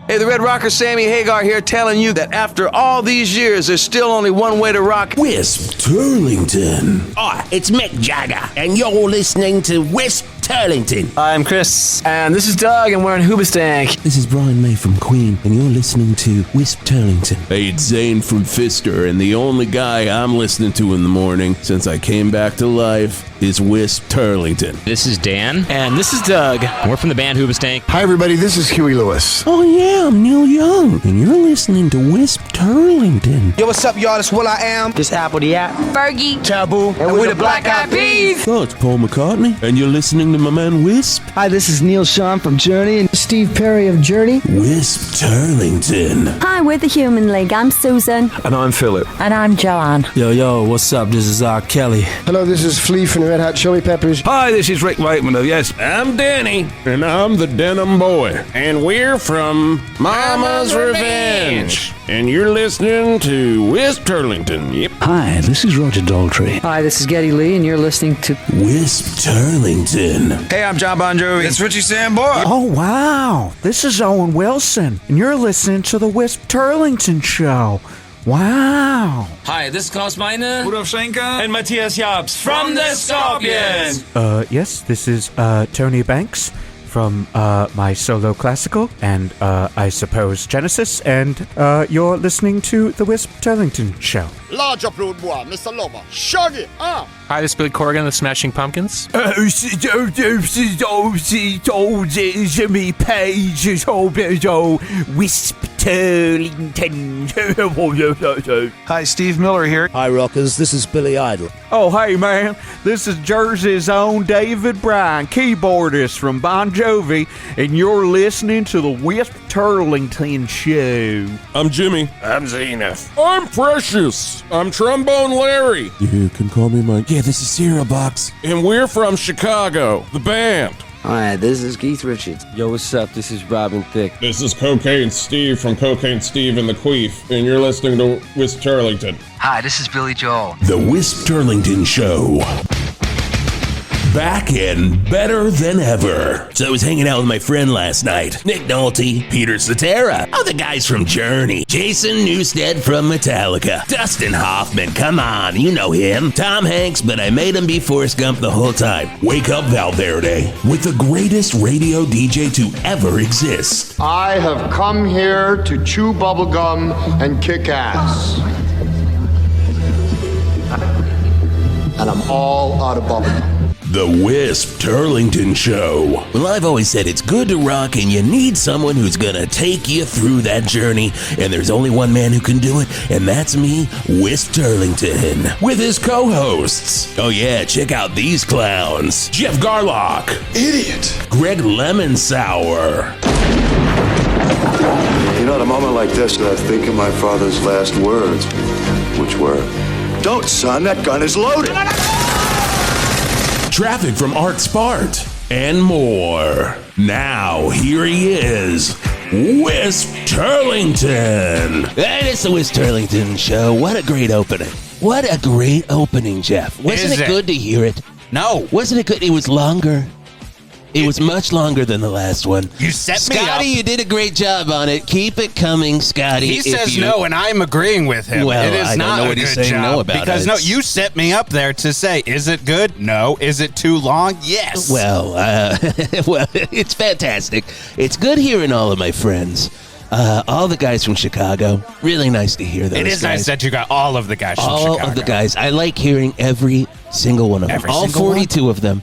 Hey, the Red Rocker Sammy Hagar here telling you that after all these years, there's still only one way to rock. Whisp Turlington. Hi, it's Mick Jagger, and you're listening to Whisp Turlington. Hi, I'm Chris, and this is Doug, and we're in Hoobastank. This is Brian May from Queen, and you're listening to Whisp Turlington. Hey, it's Zane from Fister, and the only guy I'm listening to in the morning since I came back to life is Whisp Turlington. This is Dan. And this is Doug. We're from the band Hoobastank. Hi, everybody. This is Huey Lewis. Oh yeah, I'm Neil Young, and you're listening to Whisp Turlington. Yo, what's up, y'all? It's Will I Am. This Apple the App. Fergie. Taboo. And we're the Black Eyed Peas. Oh, it's Paul McCartney, and you're listening to my man Whisp. Hi, this is Neil Sean from Journey and Steve Perry of Journey. Whisp Turlington. Hi, we're the Human League. I'm Susan. And I'm Philip. And I'm Joanne. Yo, what's up? This is R. Kelly. Hello, this is Flea from the Red Hot Chili Peppers. Hi, this is Rick Wakeman of Yes. I'm Danny, and I'm the Denim Boy, and we're from Mama's Revenge. And you're listening to Whisp Turlington. Yep. Hi, this is Roger Daltrey. Hi, this is Geddy Lee, and you're listening to Whisp Turlington. Hey, I'm John Bon Jovi. It's Richie Sambora. Oh, wow. This is Owen Wilson, and you're listening to the Whisp Turlington Show. Wow. Hi, this is Klaus Meine, Rudolf Schenker, and Matthias Jabs from the Scorpions. Yes, this is Tony Banks from my solo classical and I suppose Genesis, and you're listening to the Whisp Turlington Show. Large upload boy, Mr. Lover. Shaggy, Hi, this is Billy Corgan of the Smashing Pumpkins. Jimmy Page, Whisp Turlington. Hi, Steve Miller here. Hi, rockers. This is Billy Idol. Oh, hey, man. This is Jersey's own David Bryan, keyboardist from Bon Jovi, and you're listening to the Whisp Turlington Show. I'm Jimmy. I'm Zenith. I'm Precious. I'm Trombone Larry. You can call me Mike. Yeah, this is Cereal Box. And we're from Chicago, the band. Hi, this is Keith Richards. Yo, what's up? This is Robin Thicke. This is Cocaine Steve from Cocaine Steve and the Queef, and you're listening to Whisp Turlington. Hi, this is Billy Joel. The Whisp Turlington Show. Back and better than ever. So I was hanging out with my friend last night. Nick Nolte, Peter Cetera, other guys from Journey, Jason Newsted from Metallica, Dustin Hoffman, come on, you know him, Tom Hanks, but I made him be Forrest Gump the whole time. Wake up, Val Verde, with the greatest radio DJ to ever exist. I have come here to chew bubblegum and kick ass. And I'm all out of bubblegum. The Whisp Turlington Show. Well, I've always said it's good to rock, and you need someone who's gonna take you through that journey, and there's only one man who can do it, and that's me, Whisp Turlington, with his co-hosts. Oh yeah, check out these clowns. Jeff Garlock. Idiot. Greg Lemonsour. You know, at a moment like this, I think of my father's last words, which were, "Don't, son, that gun is loaded." Traffic from Art Spart, and more. Now, here he is, Whisp Turlington. And it's the Whisp Turlington Show. What a great opening. What a great opening, Jeff. Wasn't it good to hear it? No. Wasn't it good? It was longer. It was much longer than the last one. You set me up. Scotty, you did a great job on it. Keep it coming, Scotty. He says no, and I'm agreeing with him. Well, it is I not don't know a what he's good saying job no about because it. no, you set me up there to say, is it good? No. Is it too long? Yes. Well, well, it's fantastic. It's good hearing all of my friends. All the guys from Chicago. Really nice to hear those. It is nice that you got all of the guys from Chicago. All of the guys. I like hearing every single one of them. All 42 of them.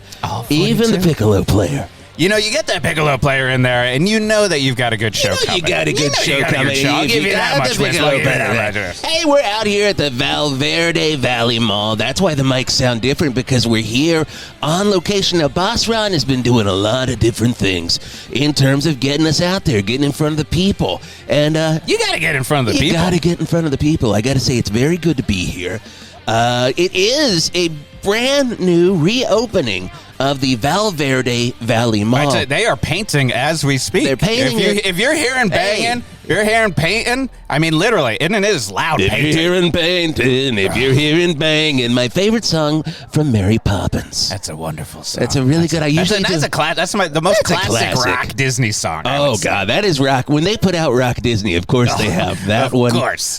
Even the piccolo player. You know, you get that piccolo player in there, and you know that you've got a good show coming. You got a good show coming. I'll give you that much. Hey, we're out here at the Val Verde Valley Mall. That's why the mics sound different, because we're here on location. Now, Boss Ron has been doing a lot of different things in terms of getting us out there, getting in front of the people. And you got to get in front of the people. You got to get in front of the people. I got to say, it's very good to be here. It is a brand new reopening of the Val Verde Valley Mall. They are painting as we speak. They're painting. If you're hearing banging, You're hearing painting? I mean, literally, and it is loud If painting. you're hearing painting, if you're hearing banging, my favorite song from Mary Poppins. That's a wonderful song. That's a really good. That's the most classic classic rock Disney song. Oh God, that is rock. When they put out Rock Disney, of course they have that one.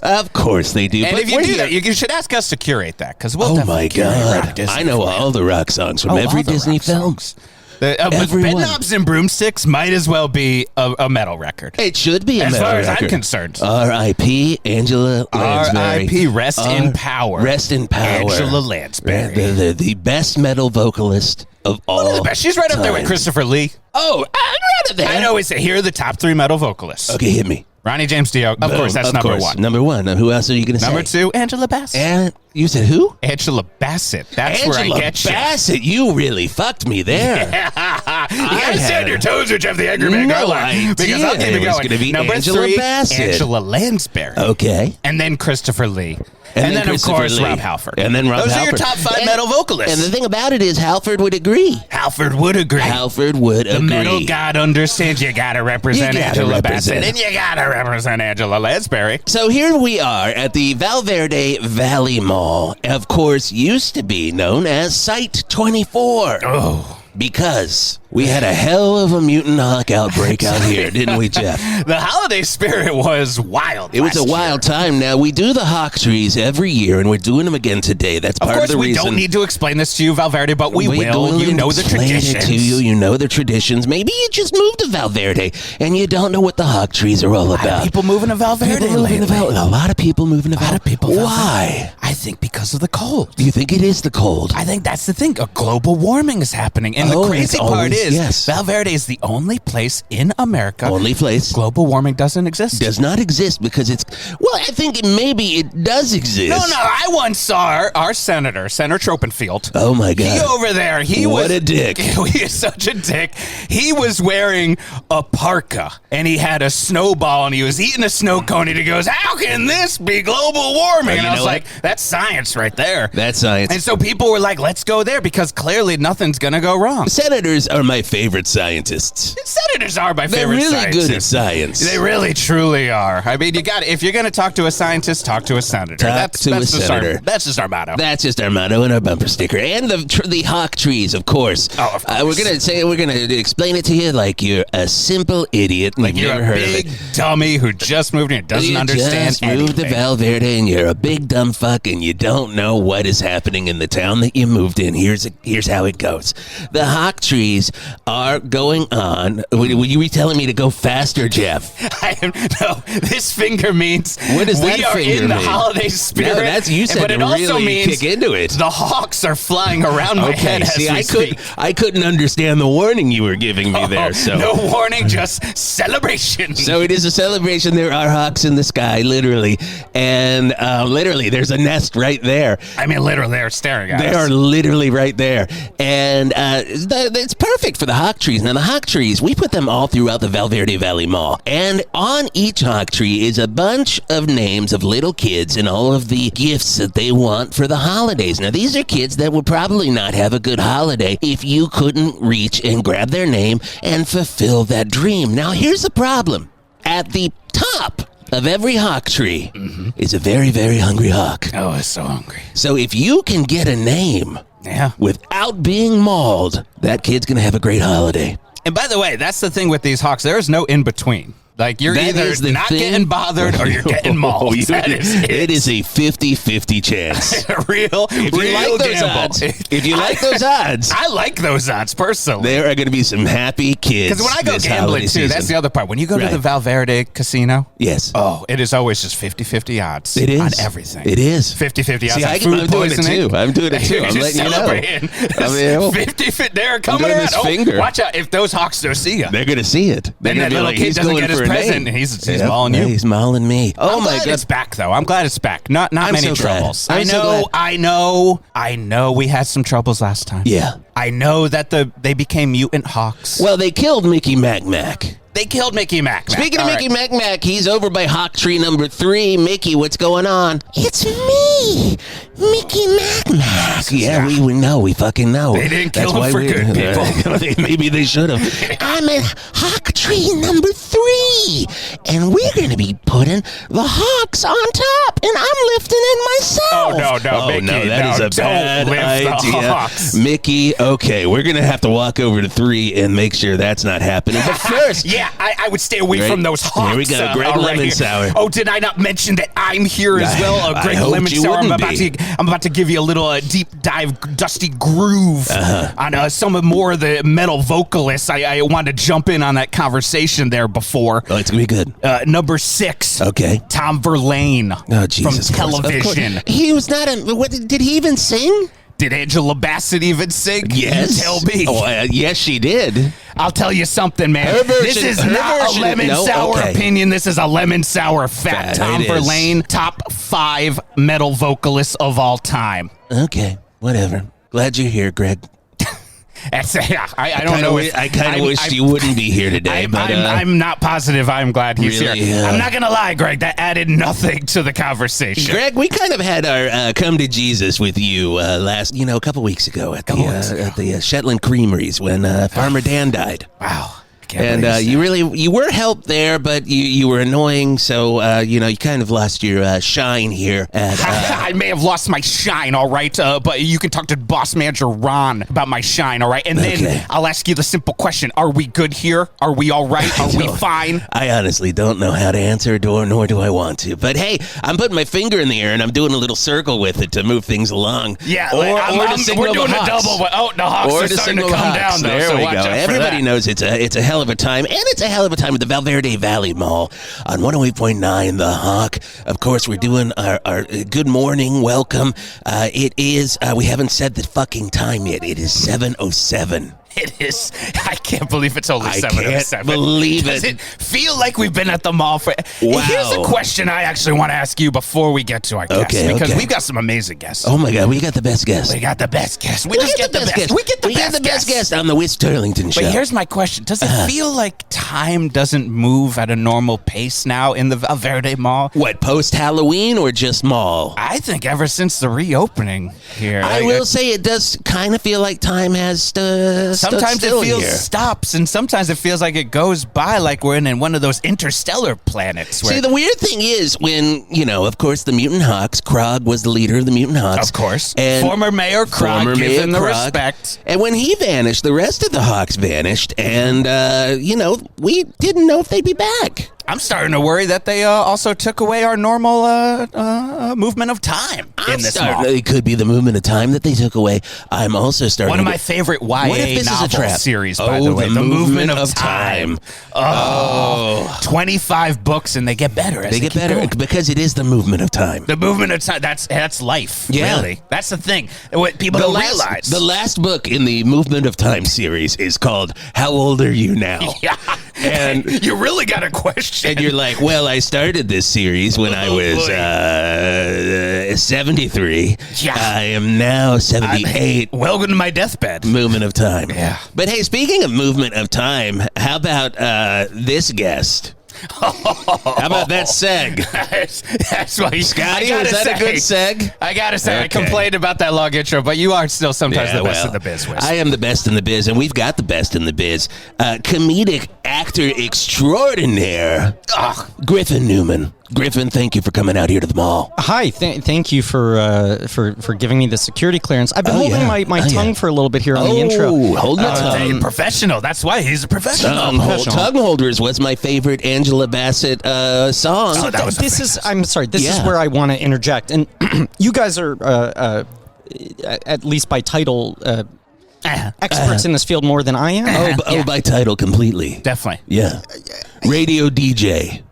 Of course they do. And But if you we're do here- that, you should ask us to curate that because we'll oh definitely my curate God, Rock Disney I know for you. all the rock songs from every all the Disney rock film. But Everyone. Bedknobs and Broomsticks might as well be a metal record. It should be a as metal far as record. I'm concerned. R.I.P. Angela Lansbury. R.I.P. Rest in power. Rest in power. Angela Lansbury. The best metal vocalist of all. One of the best. She's right up there with time. Christopher Lee. Oh, right up there. I always say, here are the top 3 metal vocalists. Okay, hit me. Ronnie James Dio. Of course, that's number 1. Number 1. Now, who else are you going to say? Number 2, Angela Bassett. And you said who? Angela Bassett. That's Angela where I get you. Bassett. You really fucked me there. Yeah. You gotta stay on your toes or Jeff the Angry Man. No Go idea because I'll keep it it was going. gonna be Number Angela 3, Bassett. Angela Lansbury. Okay. And then Christopher Lee. And And then then of Christopher course, Lee. Rob Halford. And then Rob Those Halford. are your top 5 And- metal vocalists. And the thing about it is, Halford would agree. Halford would agree. Halford would The agree. metal god understands you gotta represent You gotta Angela represent. Bassett. And you gotta represent Angela Lansbury. So here we are at the Val Verde Valley Mall. Of course, used to be known as Site 24. Oh. Because we had a hell of a mutant hawk outbreak out here, didn't we, Jeff? The holiday spirit was wild. It was a wild time. Now, we do the hawk trees every year, and we're doing them again today. That's part of the reason. Of course, we don't need to explain this to you, Valverde, but we will. will You know the explain traditions. it to you. You know the traditions. Maybe you just moved to Val Verde, and you don't know what the hawk trees are all about. People moving to Valverde lately. A lot of people moving to Val Verde. Why? I think because of the cold. Do you think it is the cold? I think that's the thing. A global warming is happening. And the crazy part is, Val Verde is the only place in America. Only place. Global warming doesn't exist. Does not exist because it's, well, I think maybe it does exist. No, I once saw our senator, Senator Tropenfield. Oh, my God. He over there, What a dick. He is such a dick. He was wearing a parka, and he had a snowball, and he was eating a snow cone, and he goes, how can this be global warming? And I was like, that's science right there. That's science. And so people were like, let's go there, because clearly nothing's going to go wrong. Senators are my favorite scientists. Senators are my They're favorite really scientists. good at science. They really, truly are. I mean, you got if you're going to talk to a scientist, talk to a senator. That's just That's just our motto. That's just our motto and our bumper sticker. And the hawk trees, of course. Oh, of course. We're gonna explain it to you like you're a simple idiot. Like you've you're never a heard of big it. dummy who just moved in and doesn't understand just moved to anything. Val Verde and you're a big dumb fuck and you don't know what is happening in the town that you moved in. Here's how it goes. The hawk trees are going on. Will you be telling me to go faster, Jeff? This finger means what does that we are finger in the mean? holiday spirit. No, that's you said but it to also really means kick into it. The hawks are flying around my head as we speak. I couldn't understand the warning you were giving me there. So no warning, just celebration. So it is a celebration. There are hawks in the sky, literally, and literally, there's a nest right there. I mean, literally, they're staring at us. They are literally right there, and it's perfect for the hawk trees. Now, the hawk trees, we put them all throughout the Val Verde Valley Mall, and on each hawk tree is a bunch of names of little kids and all of the gifts that they want for the holidays. Now, these are kids that would probably not have a good holiday if you couldn't reach and grab their name and fulfill that dream. Now, here's the problem. At the top of every hawk tree is a very, very hungry hawk. Oh, it's so hungry. So if you can get a name without being mauled, that kid's going to have a great holiday. And by the way, that's the thing with these hawks. There is no in between. Like, you're That either is the not thing. getting bothered or you're getting mauled. That is it. It is a 50-50 chance. real like those gamble. odds, if you like those odds, I like those odds personally. There are going to be some happy kids. Because when I go this gambling holiday too, season. that's the other part. When you go to Right. the Val Verde Casino, yes. Oh, it is always just 50-50 odds. It is. On everything. It is. 50-50 odds See, on I'm food doing it poisoning. too. I'm doing it too. I'm Just letting you know. celebrating. I mean, 50-50, they're coming doing around. this finger. Watch out. If those hawks don't see you. They're going to see it. They're Then gonna that be little like, kid he's doesn't going get his for a present. name. He's Yep. mauling you. He's mauling me. Oh, I'm my glad God. it's back, though. I'm glad it's back. Not I'm many so glad. troubles. I'm so glad. I know we had some troubles last time. Yeah. I know that they became mutant hawks. Well, they killed Mikki Mackmack. They killed Mikki Mackmack. Speaking of All Mikki right. Mackmack, he's over by hawk tree number 3. Mickey, what's going on? It's me, Mikki Mackmack. Yeah, we know. We fucking know. They didn't kill That's him why for we're- good, people. Maybe they should have. I'm at hawk tree tree number 3. And we're going to be putting the Hawks on top. And I'm lifting it myself. No, Mickey, no, that is a bad idea. Mickey, okay, we're going to have to walk over to 3 and make sure that's not happening. But first... yeah, I would stay away from those Hawks. Here we go, Greg Lemon Sour. Oh, did I not mention that I'm here as well? Greg Lemon Sour. I'm about to give you a little deep dive, dusty groove on some more of the metal vocalists. I wanted to jump in on that conversation there before. Oh, it's going to be good. Number 6. Okay. Tom Verlaine from television. He was not did he even sing? Did Angela Bassett even sing? Yes. You tell me. Oh, yes, she did. I'll tell you something, man. This is not a lemon sour opinion. This is a lemon sour fact. Tom Verlaine, top 5 metal vocalists of all time. Okay, whatever. Glad you're here, Greg. I don't know. I kind of wish you wouldn't be here today, but I'm not positive. I'm glad he's really, here. I'm not gonna lie, Greg. That added nothing to the conversation. Greg, we kind of had our come to Jesus with you a couple weeks ago at the Shetland Creameries when Farmer Dan died. Wow. And you were helped there, but you were annoying, so you kind of lost your shine here. I may have lost my shine, all right, but you can talk to boss manager Ron about my shine, all right? And then I'll ask you the simple question: are we good here? Are we all right? Are we fine? I honestly don't know how to answer, nor do I want to. But hey, I'm putting my finger in the air and I'm doing a little circle with it to move things along. Yeah, we're doing a double. The Hawks are starting to come down. Though, there so we watch go. out for Everybody knows it's a hell of a time, and it's a hell of a time at the VAL VERDE VALLEY MALL on 108.9 The Hawk. Of course, we're doing our good morning welcome. It is, we haven't said the fucking time yet. It is 7:07. It is. I can't believe it's only 7:07. I can't believe it. Does it feel like we've been at the mall for... Wow. Here's a question I actually want to ask you before we get to our guests. Because we've got some amazing guests. Oh, my God. We got the best guests. We got the best guests. We just get the best guests. We get the best guests on the Whisp Turlington Show. But here's my question. Does it feel like time doesn't move at a normal pace now in the VAL VERDE Mall? What, post-Halloween or just mall? I think ever since the reopening here. I will say it does kind of feel like time has sometimes still it feels here. Stops, and sometimes it feels like it goes by like we're in one of those interstellar planets. See, the weird thing is when, of course, the Mutant Hawks, Krog was the leader of the Mutant Hawks. Of course. And former Mayor Krog, give him the respect. And when he vanished, the rest of the Hawks vanished, and, we didn't know if they'd be back. I'm starting to worry that they also took away our normal movement of time in this mall. It could be the movement of time that they took away. I'm also starting one of my favorite YA novel series, by the way. The movement of time. 25 books, and they get better as they get better going. because it is the movement of time. The movement of time, that's life, really. That's the thing. What people don't realize. The last book in the Movement of Time series is called How Old Are You Now? Yeah. And you really got a question. And you're like, well, I started this series when I was 73. Yeah. I am now 78. Welcome to my deathbed. Movement of time. Yeah. But hey, speaking of movement of time, how about this guest? How about that seg? That's why Scotty, was that a good seg? I gotta say, I complained about that long intro, but you are still sometimes the best in the biz. Whisp. I am the best in the biz, and we've got the best in the biz. Comedic actor extraordinaire, Griffin Newman. Griffin, thank you for coming out here to the mall. Hi, thank you for giving me the security clearance. I've been holding my tongue for a little bit here on the intro. Hold your tongue. Professional. That's why he's a professional. Tongue Holders was my favorite Angela Bassett song. So this is where I want to interject. And you guys are, at least by title, experts in this field more than I am. By title completely. Definitely. Yeah. Radio DJ.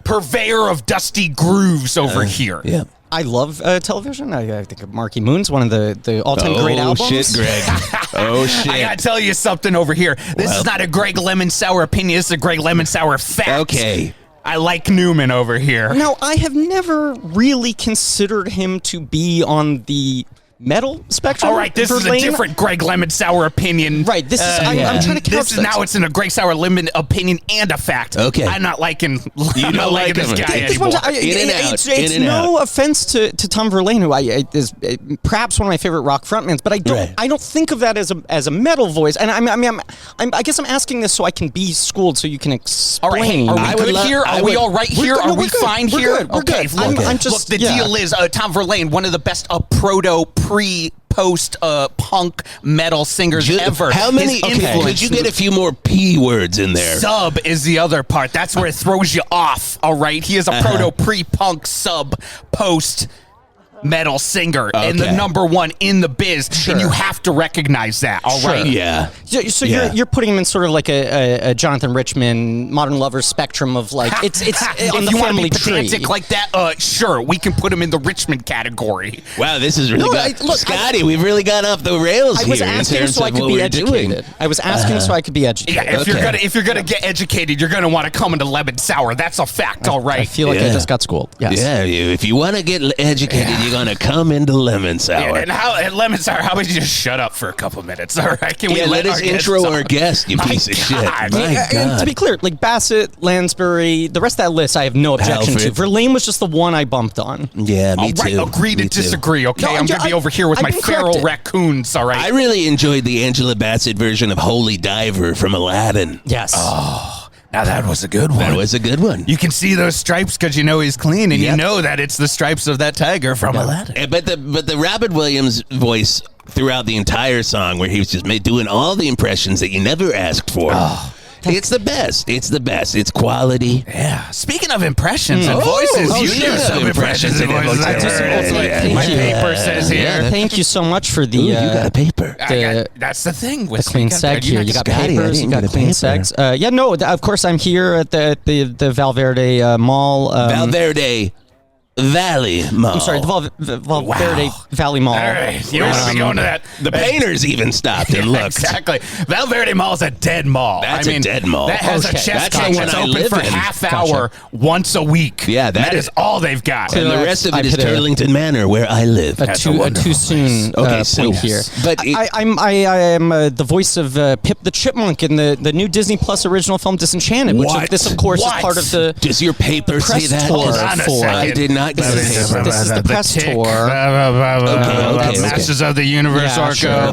Purveyor of dusty grooves over here. Yeah. I love television. I think of Marky Moon's one of the all-time great albums. Oh, shit, Greg. Oh, shit. I got to tell you something over here. This is not a Greg Lemon Sour opinion. This is a Greg Lemon Sour fact. Okay. I like Newman over here. Now, I have never really considered him to be on the metal spectrum. All right, this is a different Greg Lemon Sour opinion. Right, this is. I'm trying to couch this is now. It's in a Greg Sour Lemon opinion and a fact. Okay, I'm not liking. You don't like this guy anymore. It's no offense to Tom Verlaine, who is perhaps one of my favorite rock frontmans, but I don't think of that as a metal voice. And I guess I'm asking this so I can be schooled, so you can explain. All right, are we good here? Are we all right here? Are we fine here? Okay, look, the deal is Tom Verlaine, one of the best proto pre-post punk metal singers ever. How many? Could you get a few more P words in there? Sub is the other part. That's where it throws you off. All right, he is a proto pre-punk sub post metal singer and the number one in the biz, and you have to recognize that. All right, So you're putting him in sort of like a Jonathan Richman, Modern Lovers spectrum of like it's on the family tree. If you want to be pedantic like that, sure, we can put him in the Richmond category. Wow, this is really good. Look, Scotty, we've really gone off the rails here. I was asking so I could be educated. I was asking so I could be educated. Yeah, if you're gonna get educated, you're gonna want to come into Lemon Sour. That's a fact. All right. I feel like I just got schooled. Yes. Yeah, if you want to get educated, you're gonna come into Lemon Sour. And Lemon Sour, how about you just shut up for a couple minutes? All right, can we let us intro our guest? You piece of shit. My God. To be clear, like Bassett, Lansbury, the rest of that list, I have no objection to. Verlaine was just the one I bumped on. Yeah, me too. Agree to disagree. Okay, I'm gonna be over here with my feral raccoons. All right. I really enjoyed the Angela Bassett version of Holy Diver from Aladdin. Yes. Oh. Now that was a good one. That was a good one. You can see those stripes because you know he's clean, and you know that it's the stripes of that tiger from Aladdin. But the Robin Williams voice throughout the entire song, where he was just doing all the impressions that you never asked for. Oh. It's the best. It's the best. It's quality. Yeah. Speaking of impressions and voices, you do some impressions and voices. My paper says here. Thank you so much for the. You got a paper. That's the thing. The clean seg here. You got papers. You got clean segs. Of course, I'm here at the Val Verde Mall. Val Verde Valley Mall. I'm sorry, the Val Verde Valley Mall. All right, you don't want to be going to that. The painters even stopped and looked. Exactly. Val Verde Mall is a dead mall. That's a dead mall. That has a chess game that's open for half hour once a week. Yeah, that is all they've got. And the rest of it is Turlington Manor, where I live. A too soon point here. But I am the voice of Pip the Chipmunk in the new Disney Plus original film Disenchanted, which this, of course, is part of the. Does your paper say that? I did not get the paper. This is the press tour. Masters of the Universe Orco.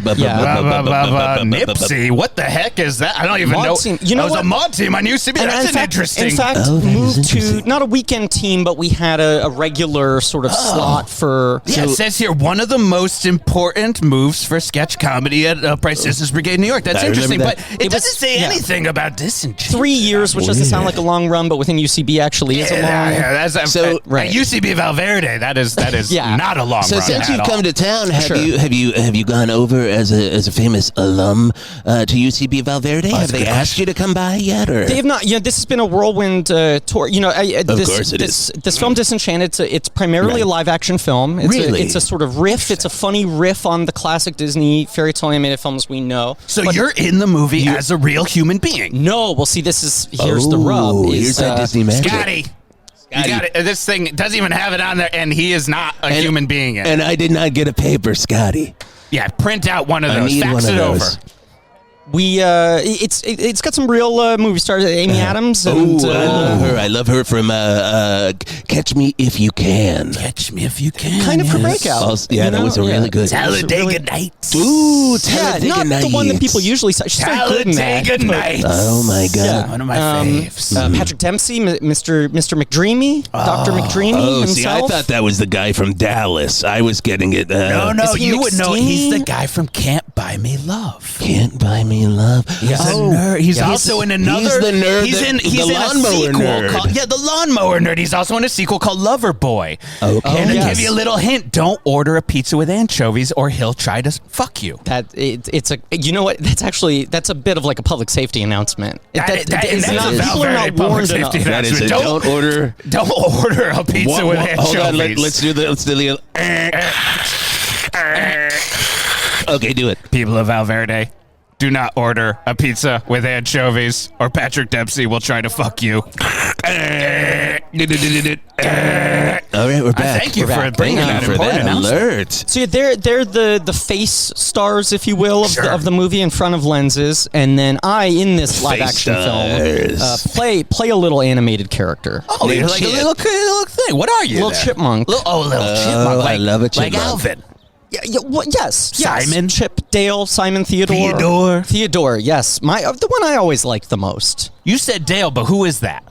Nipsey. What the heck is that? I don't even know. You know that was a mod team on UCB. That's interesting. In fact, moved to not a weekend team, but we had a regular sort of slot for. Yeah, it says here one of the most important moves for sketch comedy at Price Citizens Brigade, New York. That's interesting, but it doesn't say anything about Disenchanted. 3 years, which doesn't sound like a long run, but within UCB actually is a long. Yeah, so at UCB Val Verde, that is not a long run. So since you've come to town, have you gone over as a famous alum to UCB Val Verde? Have they asked you to come by yet? Or they have not. This has been a whirlwind tour. Of course it is. This film Disenchanted, it's primarily a live action film. It's a sort of riff. It's a funny riff on the classic Disney fairy tale animated films we know. So you're in the movie as a real human being. No, well, see, here's the rub. Here's that Disney magic. Scotty. You got it. This thing doesn't even have it on there, and he is not a human being yet. And I did not get a paper, Scotty. Yeah, print out one of those. I need Fax one it of over. those. It's got some real movie stars, Amy Adams. And, I love her from Catch Me If You Can. Catch Me If You Can. Kind of her breakout. Also, that was a really good. Talladega Nights. Ooh, Talladega Nights. Not the one that people usually say. She's very good in that. Talladega Nights. Oh my God. One of my faves. Patrick Dempsey, Mr. McDreamy, Dr. McDreamy himself. See, I thought that was the guy from Dallas. I was getting it. No, you would know. He's the guy from Can't Buy Me Love. Can't Buy Me Love. He's a nerd. He's also in another. He's the nerd. He's in the lawnmower nerd. The lawnmower nerd. He's also in a sequel called Lover Boy. Okay. And I'll give you a little hint: don't order a pizza with anchovies, or he'll try to fuck you. It's a. You know what? That's a bit of like a public safety announcement. People are not warned enough. That is it. Don't order a pizza with anchovies. Hold on. Let's do the. Okay, do it. People of Val Verde, do not order a pizza with anchovies, or Patrick Dempsey will try to fuck you. All right, we're back. Thank you We're for back. bringing Thank that you for important that announcement. alert. So they're the face stars, if you will, of the movie in front of lenses, and then I, in this live action film, play a little animated character. Oh, you're like a little thing. What are you? Little chipmunk. Little chipmunk. I love a chipmunk. Like Alvin. Yeah, well, yes. Simon? Chip, Dale, Simon Theodore. Theodore, yes. The one I always liked the most. You said Dale, but who is that?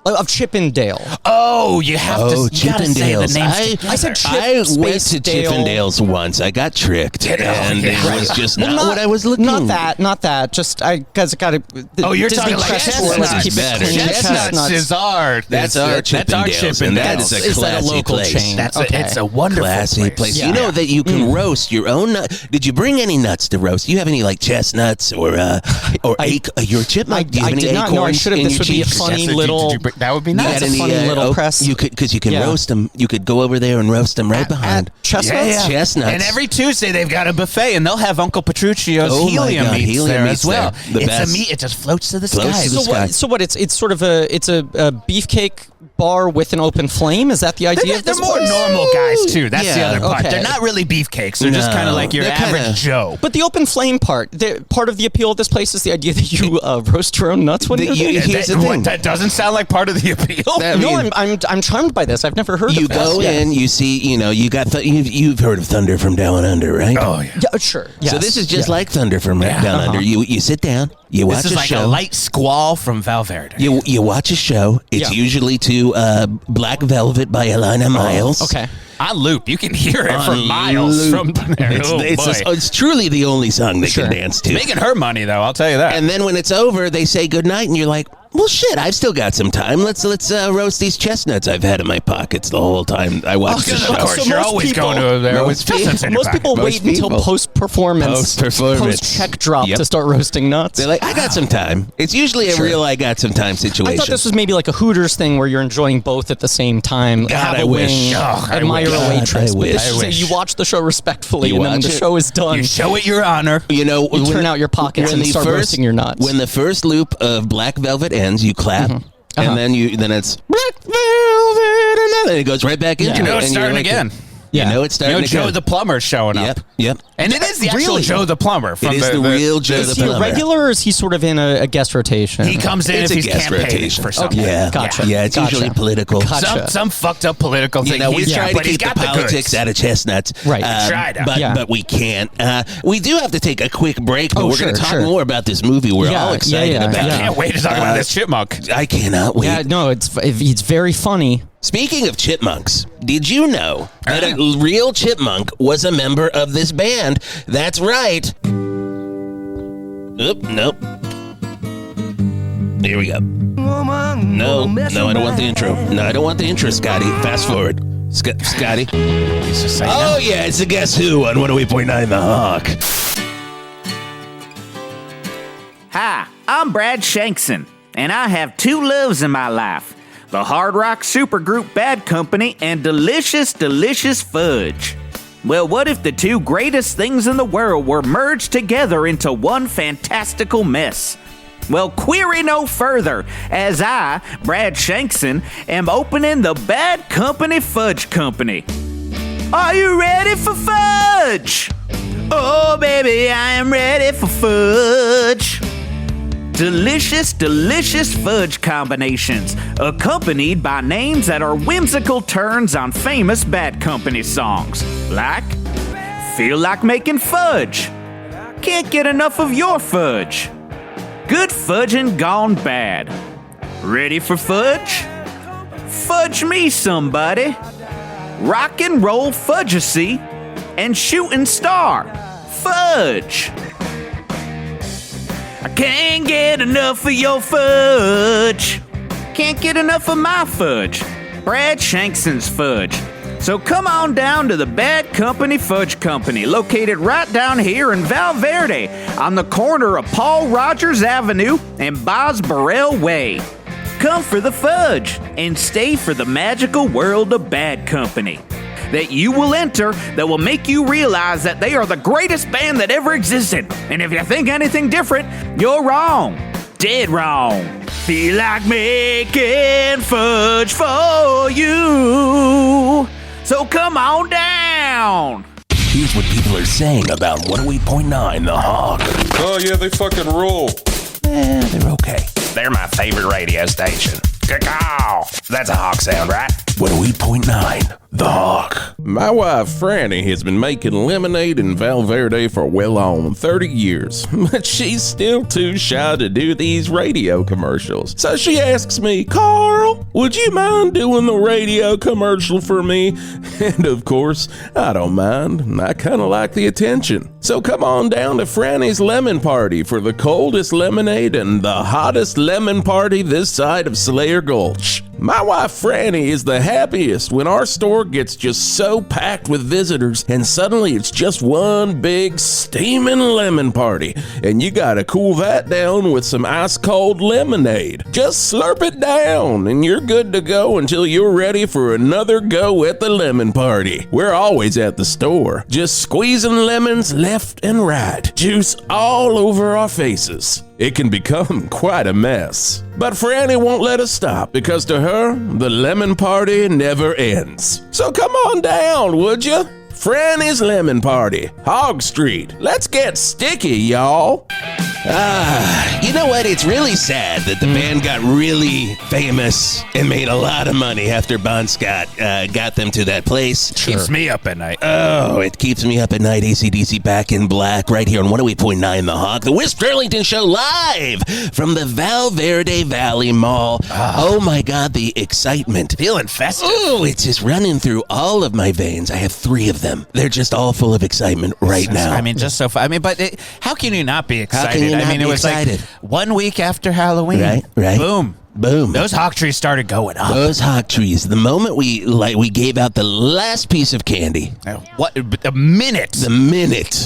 Of Chip and Dale. Oh, you have to. Chip and Dale's. I said Chip, I went Space to Dale. Chip and Dale's once. I got tricked, and it was just Well, not what I was looking. Not that. Just because it got to. You're Disney talking like Crest Store, let's Chestnuts. keep it Better. clean. Chestnuts is our. That's our Chip and Dale's, and that is a Is that a classy local place. chain? It's a wonderful Classy place. Yeah. You know that you can roast your own nut. Did you bring any nuts to roast? Do you have any like chestnuts or your chipmunk? Do you have I any did not know. I acorns should have. in This your would be a cheeks? funny Did little. you that would be You nice. got any, funny little press. You could, because you can Yeah. roast them. You could go over there and roast them right behind. Chestnuts? Chestnuts. And every Tuesday they've got a buffet, and they'll have Uncle Petruccio's Oh my helium God, meats helium there meats as well. there. The It's best. a meat; it just floats to the Floats sky. to the sky. So what? It's sort of a beefcake bar with an open flame. Is that the idea? They're of this more place? normal guys too. That's the Yeah. other part. Okay. They're not really beefcakes. They're just No. kind of like your They're kinda- average Joe. But the open flame part, part of the appeal of this place is the idea that you roast your own nuts when you're there. Here's the thing. That doesn't sound like part of the appeal. No, I'm charmed by this. I've never heard You of this. go in, you see, you got you've heard of Thunder from Down Under, right? Oh yeah. Yeah, sure. Yes. So this is just like Thunder from Down Under. You sit down, you watch This is a like show. a light squall from Val Verde. You watch a show. It's usually to Black Velvet by Alana Miles. Okay. On loop, you can hear it for On miles loop. from there. It's truly the only song they can dance to. Making her money though, I'll tell you that. And then when it's over, they say goodnight, and you're like, well, shit, I've still got some time. Let's roast these chestnuts I've had in my pockets the whole time I watched the show. Of course, you're always going to there with chestnuts in your Most people Most wait until people. post-performance, post-check drop Yep. to start roasting nuts. They're like, I got some time. It's usually a real I got some time situation. I thought this was maybe like a Hooters thing where you're enjoying both at the same time. God, Have I a wish. wing, Oh, I admire wish. a waitress. God, I But this wish. is I wish. you watch the show respectfully, You and then when watch the it. show is done, You show it your honor. You know, you turn out your pockets and start roasting your nuts. When the first loop of Black Velvet ends, you clap, Uh-huh. and then it's Black Velvet, and then it goes right back into You know it. it's and you're starting like, again. You know it's starting Joe again. the plumber's showing up. Yep. And it is the actual Really? Joe the plumber. From It is the real Joe is the he a plumber. regular or is he sort of in a guest rotation? He comes in It's if a he's guest campaigning rotation. for something. Yeah, Gotcha. Yeah, it's Gotcha. usually political. Gotcha. Some fucked up political thing. You know, we He's try got, to but he's keep the got the politics goods. out of chestnuts. Right. Try to. But we can't. We do have to take a quick break, but Oh, we're going to sure, talk sure. more about this movie. We're Yeah, all yeah, excited yeah, about yeah. it. I can't wait to talk about this chipmunk. I cannot wait. Yeah, no, it's very funny. Speaking of chipmunks, did you know that a real chipmunk was a member of this band? That's right. Oop, nope. Here we go. No, I don't want the intro. No, I don't want the intro, Scotty. Fast forward. Scotty. Oh, yeah, it's a Guess Who on 108.9 The Hawk. Hi, I'm Brad Shankson, and I have two loves in my life. The hard rock supergroup Bad Company and delicious, delicious fudge. Well, what if the two greatest things in the world were merged together into one fantastical mess? Well, query no further, as I, Brad Shankson, am opening the Bad Company Fudge Company. Are you ready for fudge? Oh, baby, I am ready for fudge. Delicious, delicious fudge combinations, accompanied by names that are whimsical turns on famous Bad Company songs, like Feel Like Making Fudge, Can't Get Enough of Your Fudge, Good Fudging Gone Bad, Ready for Fudge? Fudge Me Somebody, Rock and Roll Fudgecy, and Shooting Star, Fudge. I can't get enough of your fudge. Can't get enough of my fudge. Brad Shankson's fudge. So come on down to the Bad Company Fudge Company, located right down here in Val Verde, on the corner of Paul Rogers Avenue and Boz Burrell Way. Come for the fudge and stay for the magical world of Bad Company that you will enter that will make you realize that they are the greatest band that ever existed. And if you think anything different, you're wrong. Dead wrong. Feel like making fudge for you. So come on down. Here's what people are saying about 108.9 The Hawk. Oh, yeah, they fucking rule. They're okay. They're my favorite radio station. Caw. That's a Hawk sound, right? 108.9 The Hawk. My wife, Franny, has been making lemonade in Val Verde for well on 30 years, but she's still too shy to do these radio commercials. So she asks me, Carl, would you mind doing the radio commercial for me? And of course, I don't mind. I kind of like the attention. So come on down to Franny's Lemon Party for the coldest lemonade and the hottest lemon party this side of Slayer Gulch. My wife Franny is the happiest when our store gets just so packed with visitors and suddenly it's just one big steaming lemon party, and you gotta cool that down with some ice cold lemonade. Just slurp it down and you're good to go until you're ready for another go at the lemon party. We're always at the store, just squeezing lemons left and right, juice all over our faces. It can become quite a mess. But Franny won't let us stop because to her, the lemon party never ends. So come on down, would you? Franny's Lemon Party, Hog Street. Let's get sticky, y'all. You know what? It's really sad that the band got really famous and made a lot of money after Bon Scott got them to that place. Keeps me up at night. Oh, it keeps me up at night. AC/DC Back in Black right here on 108.9 The Hawk. The Whisp Turlington Show live from the Val Verde Valley Mall. Oh my God, the excitement. Feeling festive. Oh, it's just running through all of my veins. I have 3 of them. They're just all full of excitement right now. I mean, just so fun. I mean, but how can you not be excited? How can you not it be was excited? like 1 week after Halloween. Right. Boom. Those hawk trees started going up. Those hawk trees. The moment we gave out the last piece of candy. What? The minute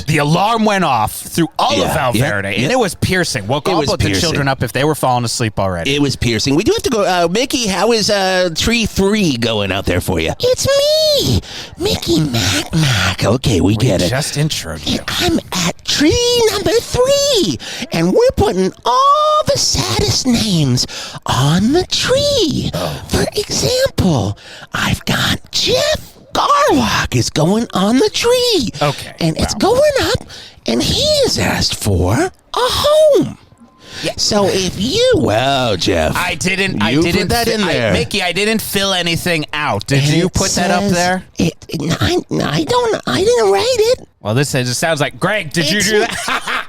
the alarm went off through all of Val Verde, and it was piercing. Woke all the children up if they were falling asleep already. It was piercing. We do have to go. Mikki, how is tree 3 going out there for you? It's me, Mikki Mackmack. Okay, we get it. Just introed you. I'm at tree number 3, and we're putting all the saddest names on the tree. For example, I've got Jeff Garlock is going on the tree. Okay. And it's going up, and he has asked for a home. Yeah. So if you, Jeff, I didn't put that in there. Mickey, I didn't fill anything out. Did you put that up there? I didn't write it. Well, this sounds like Greg. Did you do that?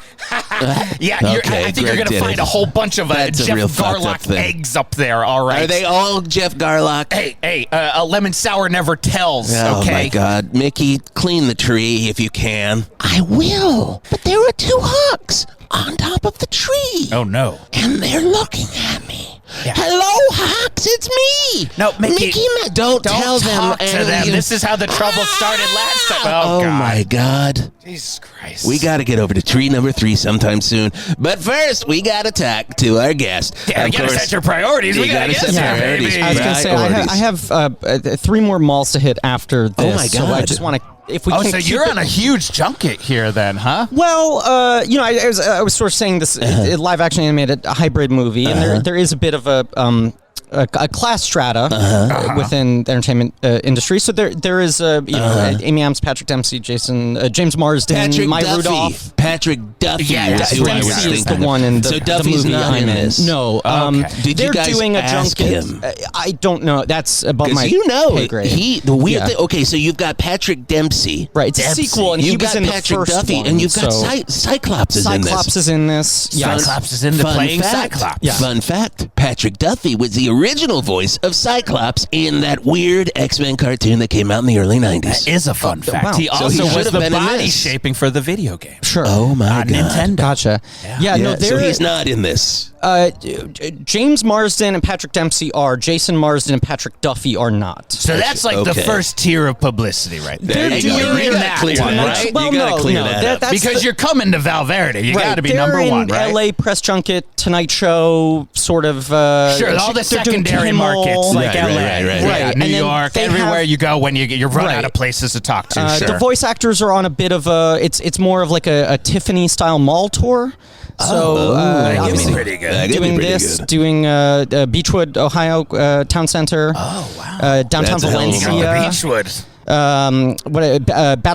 Yeah, okay, I think you're going to find a whole bunch of Jeff Garlock eggs up there, all right? Are they all Jeff Garlock? Hey, a lemon sour never tells, okay? Oh, my God. Mikki, clean the tree if you can. I will, but there are 2 hawks on top of the tree. Oh, no. And they're looking at me. Yeah. Hello, hawks, it's me. No, Mikki, don't tell them. Talk to them. This is how the trouble started last time. Oh, God. My God. Jesus Christ. We got to get over to tree number 3 sometime soon. But first, we got to talk to our guest. Yeah, you got to set your priorities. We got to set priorities. I was going to say, I have 3 more malls to hit after this. Oh, my God. So I just want to... So you're on a huge junket here then, huh? Well, I was sort of saying this live action animated hybrid movie, and there is a bit of a class strata within the entertainment industry. So there is Amy Adams, Patrick Dempsey, James Marsden, Maya Rudolph. Patrick Duffy. Yeah, Dempsey is the one in the Duffy's movie not I'm in this. No, Did you they're guys doing a ask junket. him? I don't know. That's above my pay grade. The weird thing. Okay, so you've got Patrick Dempsey. Right, it's a sequel, and he was in the first Duffy, one. And you've got Cyclops is in this. Cyclops is in this. Yes. Cyclops is in the playing Cyclops. Yeah. Fun fact: Patrick Duffy was the original voice of Cyclops in that weird X-Men cartoon that came out in the early 90s. That is a fun fact. Wow. He also should was have the been in body this. shaping for the video game. Sure. Oh my God. Nintendo. Gotcha. Yeah, no, so he's not in this. James Marsden and Patrick Dempsey are. Jason Marsden and Patrick Duffy are not. So that's like the first tier of publicity right there. They're You're doing in that that clear, one, right? Well, you gotta no, clear no, that up. Because you're coming to Val Verde. You got to be they're number one, in right? LA press junket, Tonight Show, sort of. Sure, all the they're doing secondary Kimmel, markets like Right, LA, right. New And then York, they everywhere have- you go when you run out of places to talk to. The voice actors are on a bit of a. It's more of like a Tiffany style mall tour. So obviously pretty good. doing this, doing Beechwood, Ohio Town Center. Oh wow! Downtown Valencia. Beechwood. Battle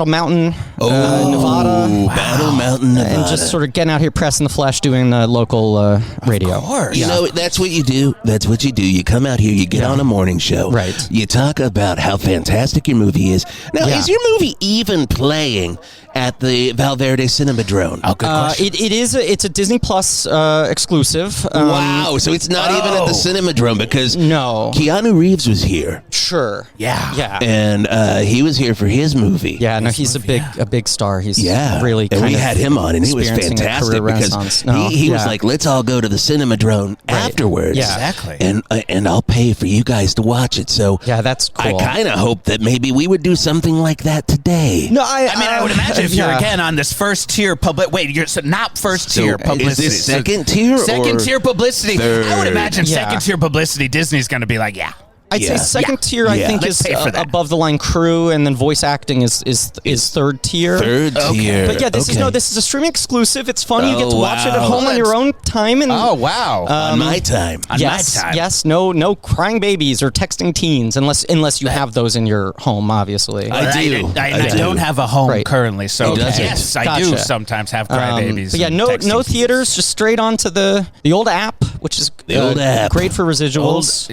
Mountain, Nevada. Battle Mountain, Nevada. And just sort of getting out here, pressing the flesh, doing the local radio. Of course. You know, that's what you do. That's what you do. You come out here, you get on a morning show. Right. You talk about how fantastic your movie is. Now, is your movie even playing at the Val Verde Cinemadrome? Oh, good question. It's a Disney Plus exclusive. Wow, so it's not even at the Cinemadrome because Keanu Reeves was here. Sure. Yeah. And he was here for his movie. Yeah, no, he's a big star. He's really and kind we of had him on, and he was experiencing a fantastic career because renaissance. he was like, let's all go to the Cinemadrome afterwards. Yeah. Exactly. And I'll pay for you guys to watch it. So yeah, that's cool. I kind of hope that maybe we would do something like that today. No, I mean, I would imagine if you're again on this first tier public. Wait, you're not first tier publicity. Is this second tier? Second tier publicity. Third? I would imagine second tier publicity. Disney's going to be like, I'd say second tier. I think Let's is pay for that. above the line crew, and then voice acting is third tier. Third tier. But yeah, this is a streaming exclusive. It's fun. You get to watch it at home on your own time. And oh wow, on my time. Yes. No crying babies or texting teens, unless you have those in your home. Obviously, I don't have a home currently, so yes, I do sometimes have crybabies. But yeah, no theaters, just straight onto the old app, which is great for residuals.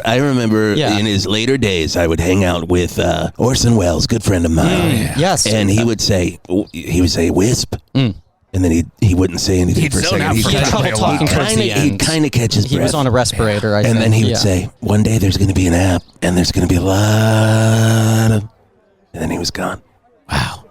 I remember in his later days, I would hang out with Orson Welles, good friend of mine. Yes, and he would say Wisp. And then he wouldn't say anything for a second. He had trouble talking towards the end. He'd kind of catch his breath. He was on a respirator, I think. And then he would say, one day there's going to be an app, and there's going to be a lot of... And then he was gone. Wow.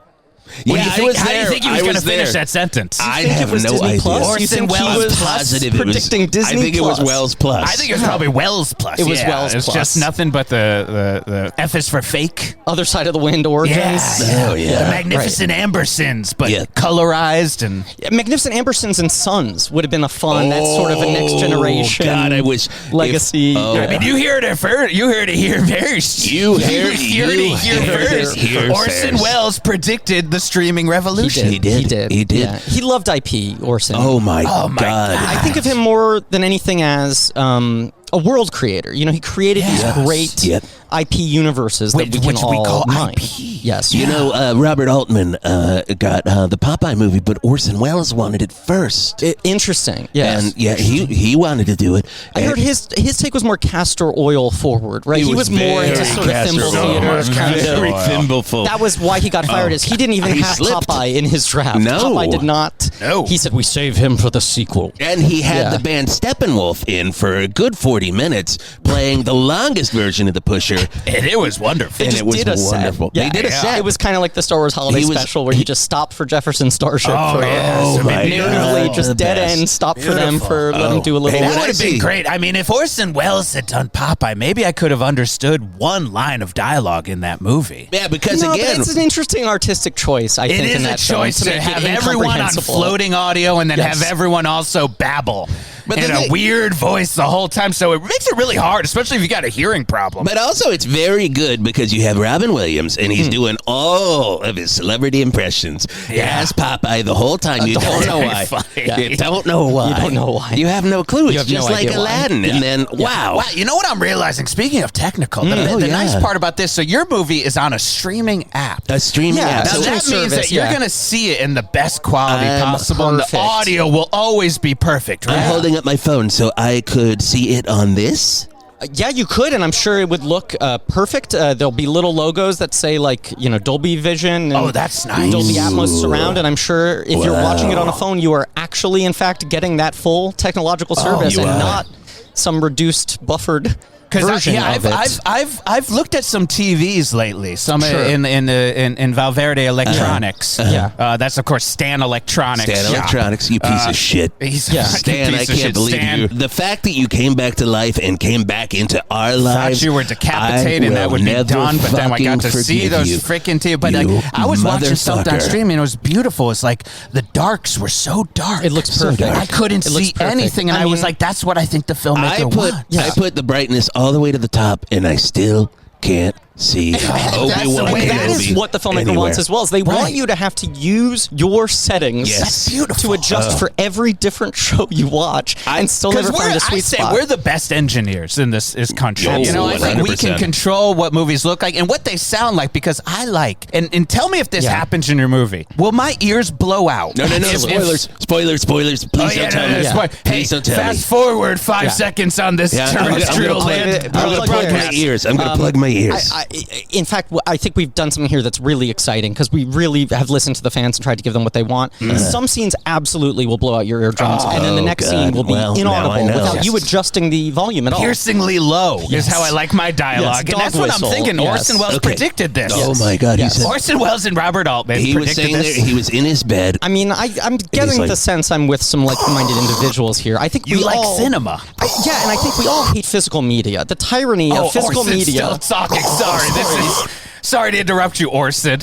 How do you think he was going to finish that sentence? I have no idea. Orson Welles was positive predicting Disney I think Plus. it was Wells Plus. I think it was probably Wells Plus. It was Wells Plus. It's just nothing but the F is for fake. Other Side of the Wind origins. The Magnificent Ambersons, but colorized and Magnificent Ambersons and Sons would have been a fun. That's sort of a next generation. God, I wish legacy. I mean, you heard it first. You heard it here first. You heard it here first. Orson Welles predicted the streaming revolution. He did. Yeah. He loved IP, Orson. Oh my God. I think of him more than anything as a world creator. You know, he created these great IP universes that we can all call mine. IP. Yes. You know, Robert Altman got the Popeye movie, but Orson Welles wanted it first. Interesting. Yes. And he wanted to do it. I heard his take was more castor oil forward, right? He was more into sort of thimble theater. Very thimbleful. That was why he got fired. Is he didn't even have Popeye in his draft. No. Popeye did not. No. He said, we save him for the sequel. And he had the band Steppenwolf in for a good 40 minutes, playing the longest version of the Pusher. And it was wonderful. They did a set. They did a set. It was kind of like the Star Wars Holiday Special, where you just stopped for Jefferson Starship. Narratively, just dead end. Stop for them for let them do a little. That would have been great. I mean, if Orson Welles had done Popeye, maybe I could have understood one line of dialogue in that movie. Yeah, because but again, it's an interesting artistic choice. I think it is in that a choice film, to have everyone on floating audio and then have everyone also babble in a weird voice the whole time. So it makes it really hard, especially if you got a hearing problem. But also, it's very good because you have Robin Williams and he's doing all of his celebrity impressions as Popeye the whole time. You don't know why. You don't know why. You don't know why. You have no clue. It's just no like Aladdin. And then, wow. You know what I'm realizing? Speaking of technical, the nice part about this, so your movie is on a streaming app. A streaming app. Now So that means that you're going to see it in the best quality possible. And the audio will always be perfect, right? I'm holding up my phone so I could see it on this. Yeah, you could, and I'm sure it would look perfect. There'll be little logos that say, like, you know, Dolby Vision. And that's nice. Dolby Atmos surround, and I'm sure if you're watching it on a phone, you are actually, in fact, getting that full technological service and not some reduced, buffered version of it. I've looked at some TVs lately. Some in Val Verde Electronics. That's of course Stan Electronics. Stan Electronics, you piece of shit. Stan, I can't believe you. The fact that you came back to life and came back into our lives. Thought you were decapitated and that would be done, but then I got to see those freaking TVs. But I was watching stuff on streaming and it was beautiful. It's like the darks were so dark. It looks perfect. I couldn't see anything, and I was like, "That's what I think the filmmaker wants." I put the brightness all the way to the top, and I still can't See, That is what the filmmaker wants as well. Is they want you to have to use your settings to adjust for every different show you watch and still never find a sweet spot. We're the best engineers in this country. Oh, You know, I think we 100%. can control what movies look like and what they sound like because I like. And tell me if this happens in your movie. Will my ears blow out? No. Spoilers. Please don't tell me. Please don't tell me. Fast forward 5 seconds on this terrestrial land. I'm going to plug my ears. I'm going to plug my ears. In fact, I think we've done something here that's really exciting because we really have listened to the fans and tried to give them what they want. Some scenes absolutely will blow out your eardrums, and then the next scene will be inaudible without you adjusting the volume at all. Piercingly low is how I like my dialogue. And that's what I'm thinking. Orson Welles predicted this. Oh my God. He said, Orson Welles and Robert Altman he was saying this. he was in his bed. I mean, I'm getting the sense I'm with some like-minded individuals here. I think You we like all, cinema. Yeah, and I think we all hate physical media. The tyranny of physical Orson's media. Still talking. Sorry to interrupt you, Orson.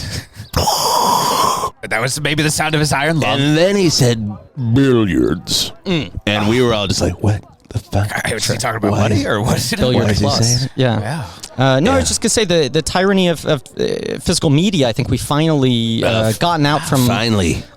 That was maybe the sound of his iron lung. And then he said billiards. And we were all just like, what the fuck? Was he talking about money or what is it? Billiard Plus. Yeah. I was just going to say the tyranny of physical media, I think we finally gotten out from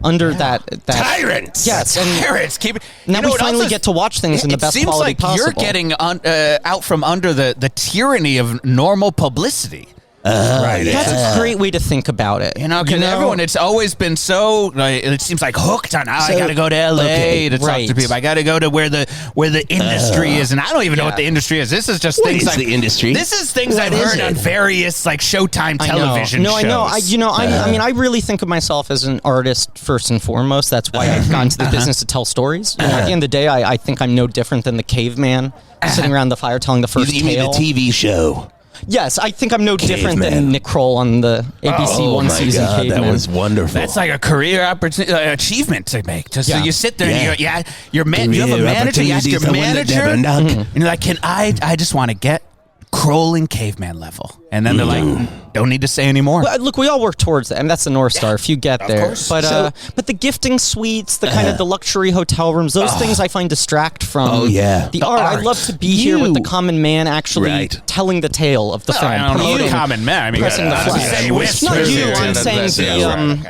under that tyrants. Yes. And tyrants. Now we finally get to watch things in the best quality possible. You're getting out from under the tyranny of normal publicity. Right. That's a great way to think think about it. You know, because everyone, it's always been so, it seems like hooked on, I got to go to L.A. to talk to people. I got to go to where the industry is. And I don't even know what the industry is. This is just what things is like the industry? This is things I've heard on various like Showtime television shows. I know. I mean, I really think of myself as an artist first and foremost. That's why I've gone to the business to tell stories. You know, at the end of the day, I think I'm no different than the caveman sitting around the fire telling the first tale. You mean the TV show? Yes, I think I'm no different than Nick Kroll on the ABC one season. God, Caveman. that was wonderful. That's like a career achievement to make. Just so you sit there and you have a manager. You ask your manager, and you're like, "Can I just want to get Kroll and caveman level?" And then they're like, "Don't need to say anymore." Well, look, we all work towards that, and that's the North Star. If you get there, but the gifting suites, the kind of the luxury hotel rooms, those things I find distract from the art. I'd love to be here with the common man, actually telling the tale of the film. I don't know, common man. I mean, pressing the flag. Not you. I'm saying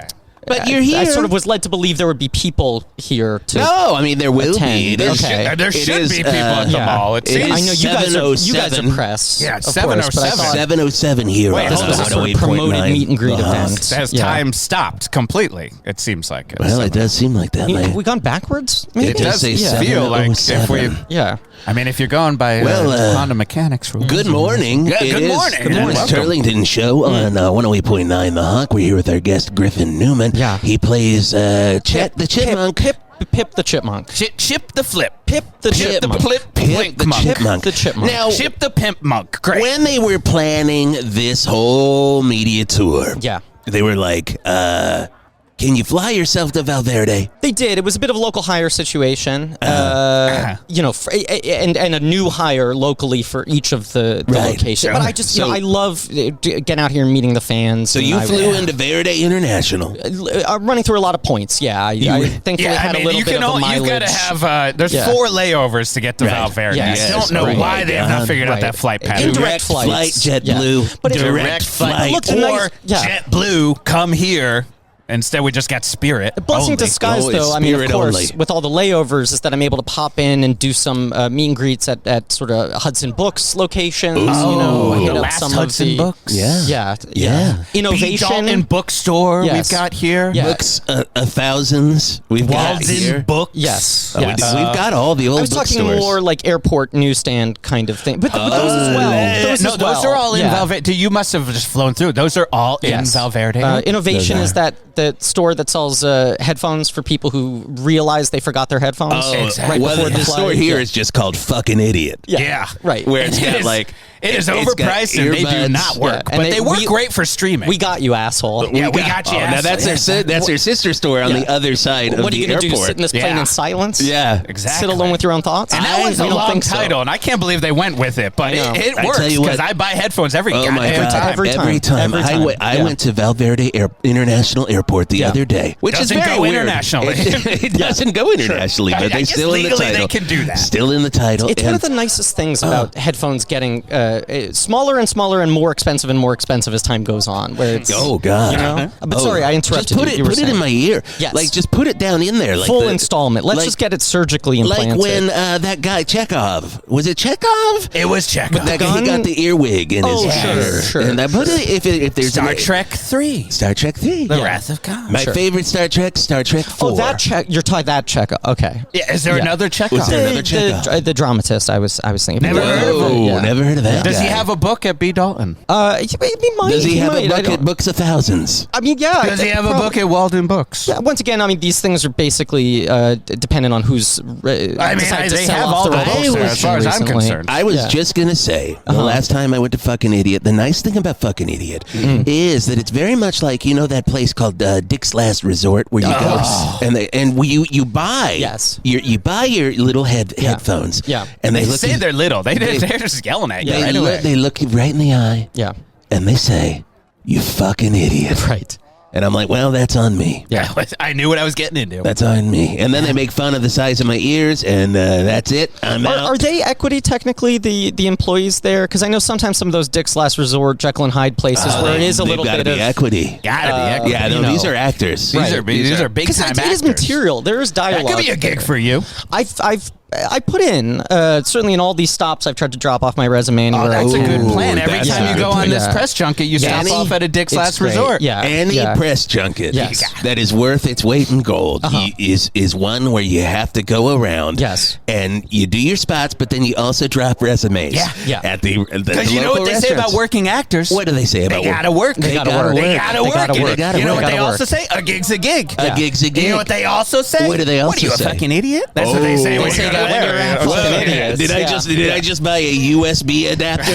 But you're here. I sort of was led to believe there would be people here to. No, I mean there will be. There should be people at the mall. It seems. I know you guys are press. Yeah, 707 here. Wait, this was a sort of promoted meet and greet event. Has time stopped completely? It seems like. Well, it does seem like that. Have we gone backwards? Maybe? It does feel like if we. Yeah. I mean, if you're going by Honda mechanics rules. Good morning. Yeah, good morning. Good morning. Whisp Turlington Show on 108.9 The Hawk. We're here with our guest Griffin Newman. Yeah. He plays Chet the Chipmunk. Pip the Chipmunk. Chip the Flip. Pip the Chipmunk. Pip the Chipmunk. The Chipmunk. Now, Chip the Pimp Monk. Great. When they were planning this whole media tour, they were like, can you fly yourself to Val Verde? They did. It was a bit of a local hire situation, and a new hire locally for each of the locations. But I just, I love getting out here and meeting the fans. So you flew into Verde International. Running through a lot of points, I thankfully had a little bit of a mileage. You've got to have, there's 4 layovers to get to Val Verde. I don't know why they have not figured out that flight pattern. Indirect flight, JetBlue. But direct flight. Or JetBlue, come here. Instead, we just got Spirit. The blessing in disguise, though, I mean, of course, with all the layovers, is that I'm able to pop in and do some meet and greets at sort of Hudson Books locations. Hit up some Hudson of the Books. Yeah. Innovation in bookstore. We've got here books, thousands. We've got here Books. Yes. We've got all the old bookstores. I was talking more like airport newsstand kind of thing, but those as well. Those are all in Val Verde. You must have just flown through. Those are all in Val Verde. Innovation is that. The store that sells headphones for people who realize they forgot their headphones. Oh, exactly. Well, the store here is just called Fucking Idiot. Yeah. Right. Where it's got like... It is overpriced and they do not work, but they work great for streaming. We got you, asshole. Yeah, we got you. Now that's their sister store on the other side of the airport. What are you going to do? Sit in this plane in silence? Yeah, Sit exactly. alone with your own thoughts. And that was a long title, and I can't believe they went with it, but it works because I buy headphones every time. Every time. I went to Val Verde International Airport the other day, which is very weird. Internationally. It doesn't go internationally, but they still in the title. They can do that. Still in the title. It's one of the nicest things about headphones getting smaller and smaller and more expensive as time goes on. Where it's Oh God! You know? But sorry, I interrupted. Just put you. it in my ear. Yes. Like just put it down in there. Like full installment. Let's just get it surgically implanted. Like when that guy Chekhov, was it Chekhov? It was Chekhov. That guy, he got the earwig in his hair. Sure. And I put it, if there's Star Trek 3. The Wrath of Khan. My favorite Star Trek 4. Oh, you're talking that Chekhov. Okay. Yeah, is there another Chekhov? Was there another Chekhov? The dramatist. I was thinking. Never heard of him. Yeah. Never heard of that. Does guy. he have a book at B. Dalton? He might. Does he have might. a book at Books of Thousands? I mean, yeah. Does he have a book at Walden Books? Yeah, once again, I mean, these things are basically dependent on who's decided to they sell have off all the the books there, as far as I'm concerned. I was just going to say, the last time I went to Fucking Idiot, the nice thing about Fucking Idiot is that it's very much like, you know, that place called Dick's Last Resort where you go and you buy you buy your little headphones. Yeah. And they say they're little. They're just yelling at you. They look you right in the eye. Yeah. And they say, "You fucking idiot." Right. And I'm like, well, that's on me. Yeah. I knew what I was getting into. That's on me. And then they make fun of the size of my ears, and that's it. I'm out. Are they equity technically, the employees there? Because I know sometimes some of those Dick's Last Resort, Jekyll and Hyde places where it is a little bit of equity. Gotta be equity. Yeah, no, these are actors. These are big time actors. Because it is material. There is dialogue. That could be a gig for you. I put in certainly in all these stops I've tried to drop off my resume anywhere. That's a good plan. That's Every time you go on this press junket, you stop off at a Dick's Last Resort. Yeah. Any press junket that is worth its weight in gold is one where you have to go around. Yes. And you do your spots, but then you also drop resumes. Yeah. At the Because you know what they say about working actors? What do they say about They gotta work. They gotta work. They gotta work. You know what they also work. say? A gig's a gig. A gig's a gig. You know what they also say? What do they What are also you, a say? fucking idiot? That's what they say. They say that when you're at fucking idiots. Did I just buy a USB adapter?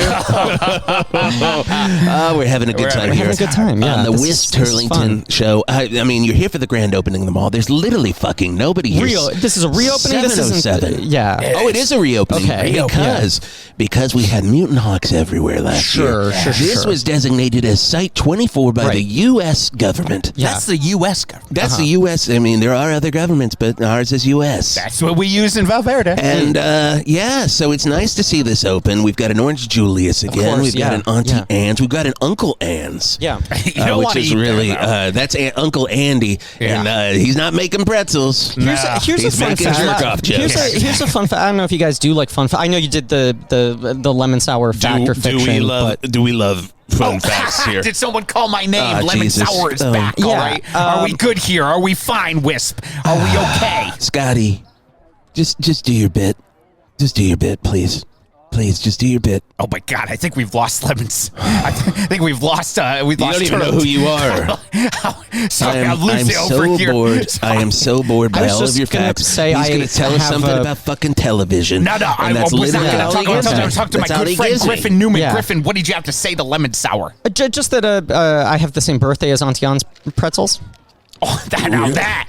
We're having a good time here. Having a good time. Yeah. On the Whisp Turlington Show. I mean, you're here for the grand opening of the mall. There's literally fucking nobody here. This is a reopening. This isn't. 707. Yeah. Oh, it is a reopening. Okay. Because we had mutant hawks everywhere last year. This was designated as Site 24 by the U.S. government. Yeah. That's the U.S. government. That's the U.S. I mean, there are other governments, but ours is U.S. That's what we use in Val Verde. And so it's nice to see this open. We've got an Orange Julius again. course, We've got an Auntie Anne's. We've got an Uncle Anne's. Yeah. Which is really that's Uncle Andy, and he's not making pretzels. Here's a fun fact. Jerk-off jokes. Here's a fun fact. I don't know if you guys do like fun fact. I know you did the lemon sour fact or fiction. Do we love fun facts here? Did someone call my name? Lemon Jesus. Sour is back, all right? Are we good here? Are we fine, Wisp? Are we okay? Scotty, just do your bit. Just do your bit, please. Please, just do your bit. Oh my God! I think we've lost lemons. I think we've lost. You don't even know who you are. Sorry, I'm losing so over here. bored. I am so bored by all of your facts. He's going to tell us something about fucking television. No, and that's literally all he gives me. I was talking to my good friend Griffin Newman. Yeah. Griffin, what did you have to say to lemon sour? Just that I have the same birthday as Auntie Anne's pretzels. Oh,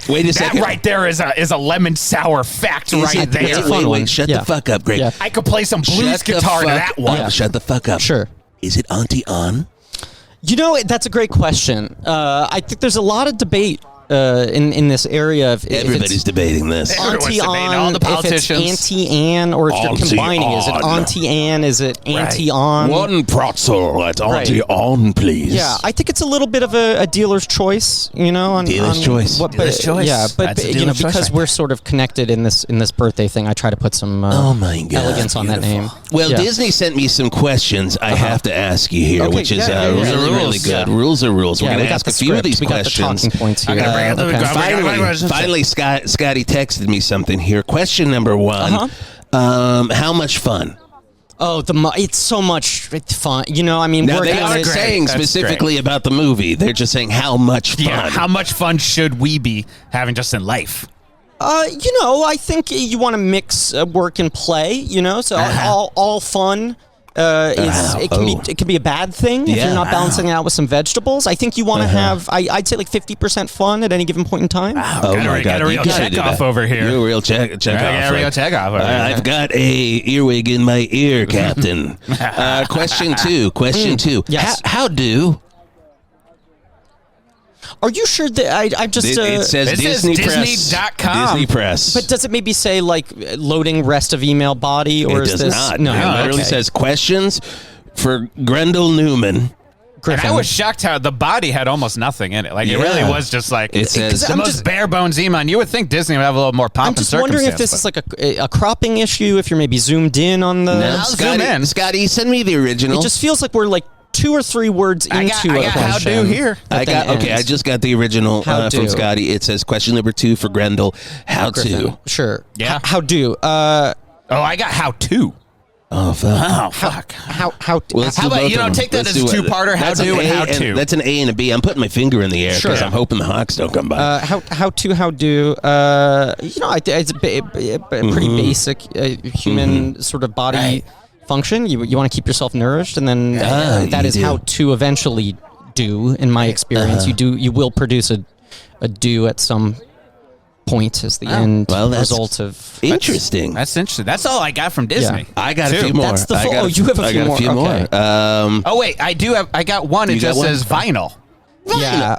Wait a second. That right there is a lemon sour fact right there. Wait, shut the fuck up, Greg. Yeah. I could play some blues guitar to that one. Yeah. Shut the fuck up. Sure. Is it Auntie Anne? You know, that's a great question. I think there's a lot of debate in this area. Everybody's debating this. Auntie Anne, all the politicians. if it's Auntie Anne, or if you're combining. Is it Auntie Anne? Is it Auntie Anne? One pretzel at Auntie Anne, please. Yeah, I think it's a little bit of a dealer's choice, you know. Dealer's choice. Dealer's choice. Yeah, but you know, because we're sort of connected in this birthday thing, I try to put some elegance on that name. Well, Disney sent me some questions I have to ask you here, which is really good. Rules are rules. We're going to ask a few of these questions. We got the talking points here. Finally, Scotty texted me something here. Question number one: how much fun? Oh, it's so much fun. You know, I mean, now, they aren't saying specifically about the movie. They're just saying how much fun. Yeah, how much fun should we be having just in life? You know, I think you want to mix work and play. You know, so all fun. It can be a bad thing if you're not balancing it out with some vegetables. I think you want to have I'd say like 50% fun at any given point in time. Oh my God, got a real check-off over here. You're a real check-off. I've got a earwig in my ear, Captain. Question two. Yes. How do? Are you sure that I just... it says Disney Disney.com. Disney Press. But does it maybe say, like, loading rest of email body? Or it does not. No, It literally says questions. for Grendel Newman. And I was shocked how the body had almost nothing in it. Like, it really was just like It says- the most bare bones Iman. You would think Disney would have a little more pomp I'm and just circumstance. wondering if this is like a cropping issue, if you're maybe zoomed in on the... No, Scotty, send me the original. It just feels like we're like 2 or 3 words into I got a how question. do here. I just got the original How from do. Scotty. It says question number 2 for Grendel. How Griffin. to? Sure. Yeah. How do? I got how to. Oh fuck. Oh fuck. How? Well, let's How do about, both you know, of them. take that Let's as a do it. two-parter, how That's do an and A how to. That's an A and a B. I'm putting my finger in the air because Sure. I'm hoping the Hawks don't come by. How do? You know, it's a pretty basic human sort of body function. You want to keep yourself nourished, and then that is how to eventually do. In my experience, you will produce a do at some point as the end result of. Interesting. That's interesting. That's all I got from Disney. Yeah. I got a Two. few more. That's the I full- got oh, you have a I few got more. a few Okay. more. Oh wait, I got one. It You got just one? says vinyl. Yeah.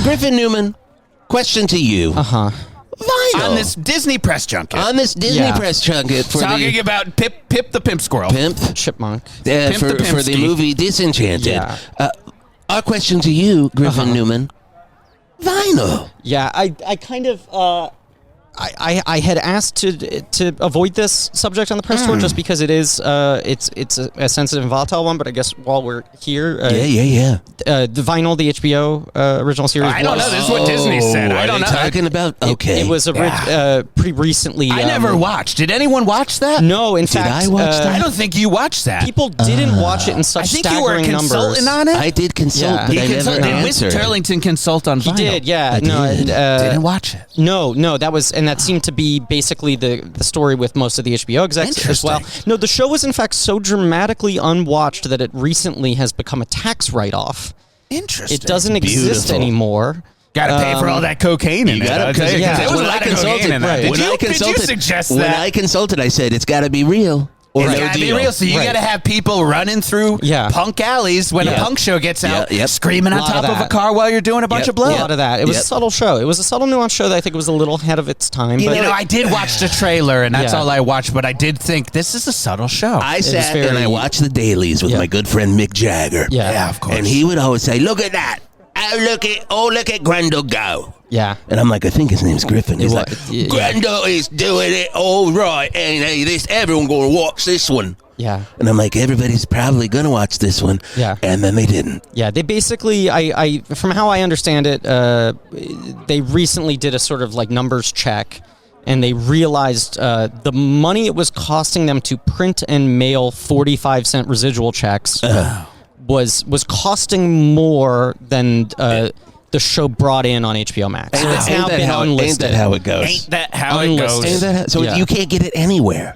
Griffin Newman, question to you. Uh-huh. Vinyl. On this Disney press junket. On this Disney press junket for Talking about Pip the Pimp Squirrel. Pimp Chipmunk. for the the Pimpski. movie Disenchanted. Yeah. Our question to you, Griffin Newman. Vinyl. Yeah, I kind of I had asked to avoid this subject on the press tour just because it is it's a sensitive and volatile one. But I guess while we're here, Yeah. the Vinyl, the HBO original series. I don't know. This is what Disney said. I don't know. Talking about It was pretty recently. I never watched. Did anyone watch that? No, in Did fact, I watch that? I don't think you watched that. people didn't watch it in such I think you were a staggering consultant numbers. on it. I did consult, Yeah. but He I never consulted. Whisp answered. Turlington consult on He vinyl. did, yeah. I No, did. Didn't watch it. No, that seemed to be basically the story with most of the HBO execs as well. No, the show was in fact so dramatically unwatched that it recently has become a tax write-off. Interesting. It doesn't exist Beautiful. anymore. Got to pay for all that cocaine in it. gotta I'll tell pay. you, 'cause Yeah. there was a When lot I of cocaine in that. right. Did you suggest that? When I consulted, I said it's got to be real. Or It's no gotta be deal. real, so you Right. gotta have people running through punk alleys when a punk show gets out, screaming on Lot of top of a that. car while you're doing a bunch of blow. A lot of that. It was a subtle show. It was a subtle, nuanced show that I think was a little ahead of its time. You but know, I did watch the trailer, and that's Yeah. all I watched, but I did think this is a subtle show. I was sat very- and I watched the dailies with my good friend Mick Jagger. Yeah. of course. And he would always say, "Look at that! Look at Grendel go!" Yeah. And I'm like, I think his name's Griffin. He's like, yeah. Grendel is doing it all right, and hey, everyone gonna watch this one. Yeah. And I'm like, everybody's probably gonna watch this one. Yeah. And then they didn't. Yeah, they basically, I from how I understand it, they recently did a sort of like numbers check, and they realized the money it was costing them to print and mail 45-cent residual checks was costing more than the show brought in on HBO Max. So it's now been unlisted. Ain't that how it goes? Ain't that how it goes? Ain't that so Yeah. you can't get it anywhere.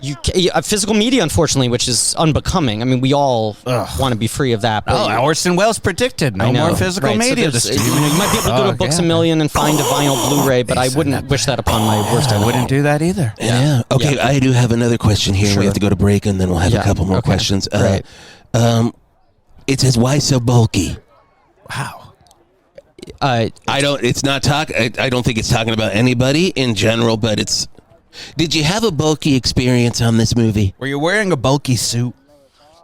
Physical media, unfortunately, which is unbecoming. I mean, we all want to be free of that. But Orson Welles predicted no more physical media So distribution. you might be able to go to Books A Million and find a vinyl Blu-ray, but I wouldn't wish that upon my worst enemy. I wouldn't do that either. Yeah. Okay, Yeah. I do have another question here. Sure. We have to go to break, and then we'll have a couple more questions. Great. It says, "Why so bulky?" Wow. I don't. It's not talk. I don't think it's talking about anybody in general, but it's. Did you have a bulky experience on this movie? Were you wearing a bulky suit?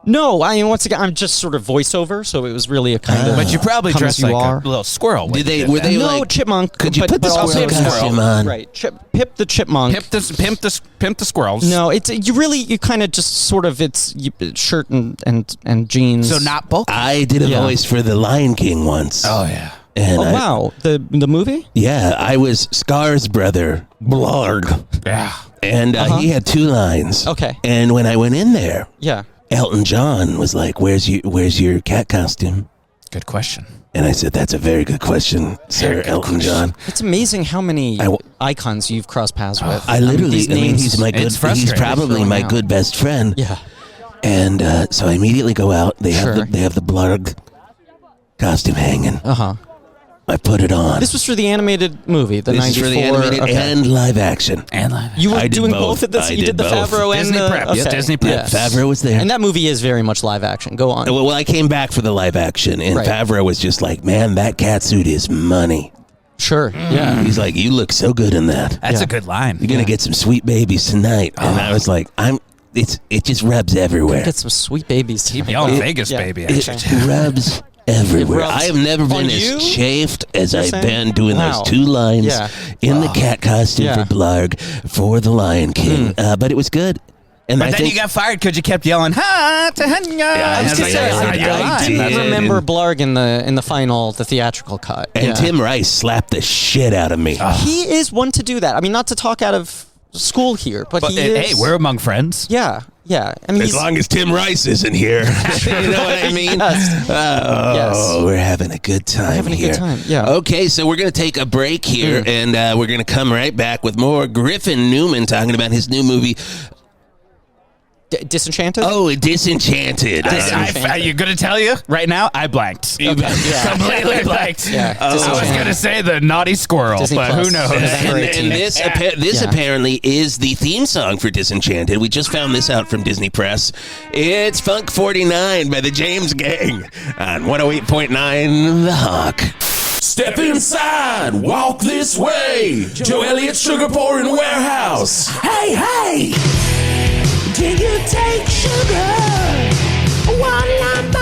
No, I mean, once again, I'm just sort of voiceover, so it was really a kind of. But you probably come dressed as you like are. a little squirrel. Did they? Were they No, like? chipmunk. Could you but, put the but also squirrel costume on? Right, Pip the chipmunk. Pimp the squirrels. No, it's you kind of just sort of shirt and jeans. So not bulky. I did a voice for the Lion King once. Oh yeah. And wow, the movie? Yeah, I was Scar's brother, Blarg. Yeah. And he had 2 lines. Okay. And when I went in there, Yeah. Elton John was like, "Where's your cat costume?" Good question. And I said, "That's a very good question, Sir Elton John." It's amazing how many icons you've crossed paths with. I literally, these names- he's my good. He's probably my good best friend. Yeah. And so I immediately go out. They have Sure. they have the Blarg costume hanging. I put it on. This was for the animated movie, the This 94. is for the animated and live action. You were I did doing both. both of this? I You did the both. Favreau and Disney the... prep. Yes, Disney prep. Yes. Favreau was there. And that movie is very much live action. Go on. Well, I came back for the live action, and Right. Favreau was just like, "Man, that cat suit is money." Sure. Yeah. He's like, "You look so good in that. That's a good line. You're gonna get some sweet babies tonight." And I was like, it just rubs everywhere. Get some sweet babies. Keep yelling Vegas, baby. It rubs everywhere. It rubs I have never been on as you? chafed as You're I've saying? been doing Wow. those 2 lines Yeah. in the cat costume Yeah. for Blarg for The Lion King. But it was good. And But I then think you got fired because you kept yelling, ha, Tahanya. I was gonna say, I didn't remember Blarg in the final, the theatrical cut. And Tim Rice slapped the shit out of me. He is one to do that. I mean, not to talk out of school here, but he is. Hey, we're among friends. Yeah. I mean, As long as Tim Rice isn't here. You know what I mean? Yes. Oh, we're having a good time having a here. good time, yeah. Okay, so we're going to take a break here, and we're going to come right back with more Griffin Newman talking about his new movie. Disenchanted? Oh, Disenchanted. You're going to tell you right now? I blanked. Completely blanked. Yeah. I was going to say the naughty squirrel, Disney but Plus. who knows? And this apparently is the theme song for Disenchanted. We just found this out from Disney Press. It's Funk 49 by the James Gang on 108.9 The Hawk. Step inside, walk this way. Joe Elliott's Sugar Pouring Warehouse. Hey, hey! Can you take sugar? 1 number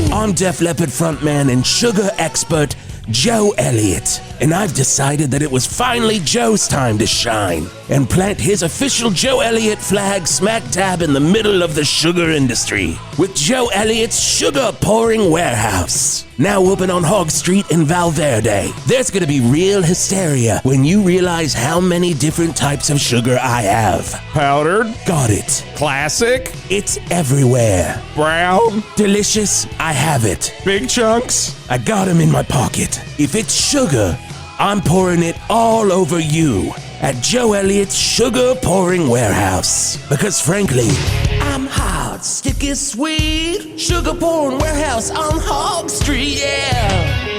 2. I'm Def Leppard frontman and sugar expert Joe Elliott, and I've decided that it was finally Joe's time to shine and plant his official Joe Elliott flag smack dab in the middle of the sugar industry with Joe Elliott's Sugar Pouring Warehouse. Now open on Hogg Street in Val Verde. There's gonna be real hysteria when you realize how many different types of sugar I have. Powdered, Got it. classic, It's everywhere. brown, Delicious, I have it. big chunks. I got 'em in my pocket. If it's sugar, I'm pouring it all over you at Joe Elliott's Sugar Pouring Warehouse. Because frankly, I'm hot, sticky, sweet. Sugar Pouring Warehouse on Hogg Street, yeah.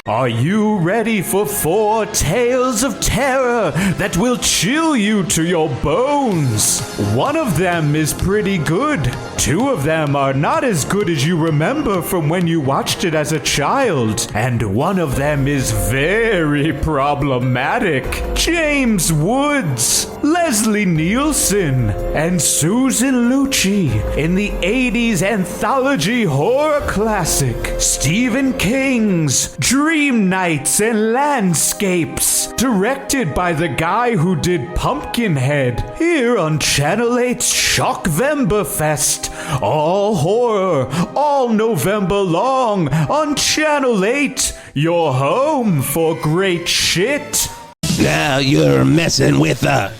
Are you ready for 4 tales of terror that will chill you to your bones? One of them is pretty good. 2 of them are not as good as you remember from when you watched it as a child. And one of them is very problematic. James Woods, Leslie Nielsen, and Susan Lucci in the 80s anthology horror classic Stephen King's Dream Nights and Landscapes, directed by the guy who did Pumpkinhead, here on Channel 8's Shockvemberfest. All horror, all November long, on Channel 8, your home for great shit. Now you're messing with the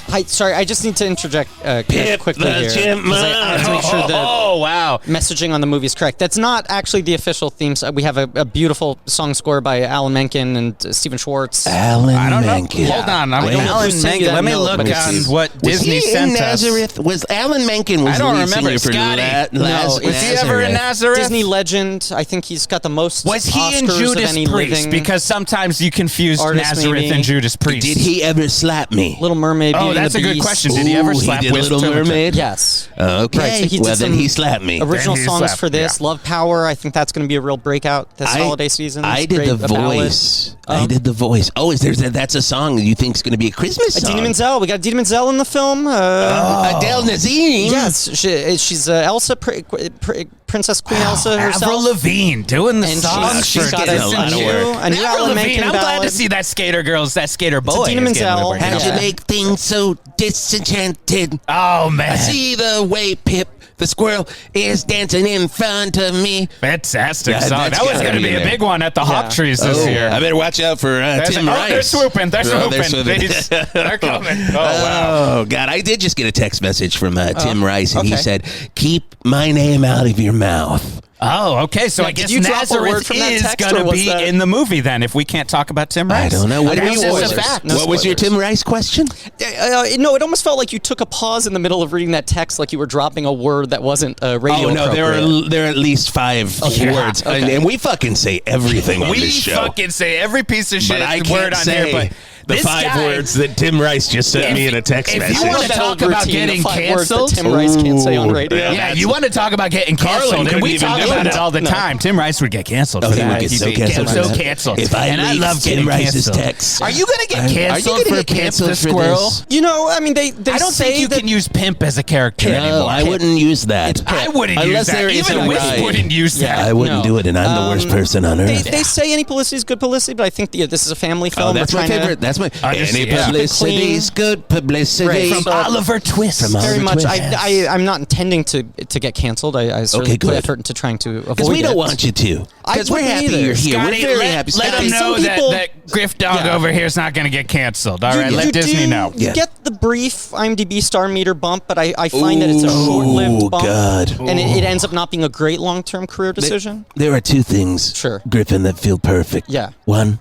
Hi, sorry, I just need to interject quickly the here. 'cause chipmunk. I have to make sure that wow. messaging on the movie is correct. That's not actually the official theme. We have a beautiful song score by Alan Menken and Stephen Schwartz. Alan I don't know. Menken. Hold on. I'm I don't know Alan who's singing Menken. Let me that look note, but on it's- what Was Disney he sent in us. Nazareth? Was Alan Menken was I the don't lead remember. singer for Scotty. Was he ever in Nazareth? Disney legend. I think he's got the most Was he Oscars in of Judas any Priest? living Because sometimes you confuse artist, Nazareth maybe. and Judas Priest. Did he ever slap me? Little Mermaid. Oh, Beauty and that's the a good Beast. question. Did he ever Ooh, slap he did Whisp Little Turlington? Mermaid? Yes. Okay. Right, so he did Well, then some he slapped me. Original Then he songs slapped, for this. yeah. Love Power. I think that's going to be a real breakout this holiday season. I It's did great, the a ballad. voice. I did the voice. Oh, that's a song that you think is going to be a Christmas song? Idina Menzel. We got Idina Menzel in the film. Adele Nazim. Yes, she's Elsa, Princess Queen Elsa herself. Avril Lavigne doing the And songs she's for got a Disenchanted. new Avril Alan Lavigne, Menken I'm glad ballad. to see that skater girls, that skater boy. Idina is getting Menzel. away. How'd you Yeah. make things so disenchanted? Oh, I man. see the way Pip the squirrel is dancing in front of me. Fantastic Yeah, song. that's That was gotta going to be be a there. big one at the Hop Trees this year. I better watch out for Tim Rice. They're swooping. They're Oh, swooping. They're coming. Oh, wow. Oh, God. I did just get a text message from Tim Rice, and he okay. said, keep my name out of your mouth. Oh, okay. So Now, I did guess you drop a word Nazareth from that is text, going or to was be that- in the movie then if we can't talk about Tim Rice. I don't know. What No was spoilers. your fact. What was your Tim Rice question? No, it almost felt like you took a pause in the middle of reading that text, like you were dropping a word that wasn't radio Oh, no, appropriate. there are at least 5 words. Okay. And we fucking say everything on We this show. fucking say every piece of shit But I word can't on say here, but The This 5 guy- words that Tim Rice just sent me in a text if message. you want to That talk old about routine, getting the 5 words that canceled, Tim Rice can't say on radio. yeah, you want to talk about getting canceled, and couldn't we even talk do about it. it all the time. Tim Rice would get canceled. Oh, for he that. would get so He'd be canceled for so that. canceled. If I and I leak love Tim getting Rice's canceled. texts, Are you going to get are you canceled gonna for get Pimp canceled the for Squirrel? this? You know, I mean, they I don't say think you that can use Pimp as a character No, anymore. I wouldn't use that. I wouldn't use Unless that. there is Even a Wisp ride. wouldn't use that. I wouldn't do it, and I'm the worst person on earth. They say any publicity is good publicity, but I think this is a family film. Oh, that's We're my trying to- favorite. That's my any yeah. publicity is good publicity. Right. From Oliver Twist. From Very Oliver much. Twist. I'm not intending to get canceled. I certainly put good. effort into trying to avoid it. Because we don't want you to. Because we're wouldn't happy either. you're here. Scotty, we're very happy. let Scotty, them know some people- that Griff Dog Yeah. over here is not going to get canceled. All right, You let Disney do know. Yeah. get the brief IMDb star meter bump, but I find that it's a short-lived bump. God. And it ends up not being a great long-term career decision. There are 2 things, Griffin, that feel perfect. Yeah. 1,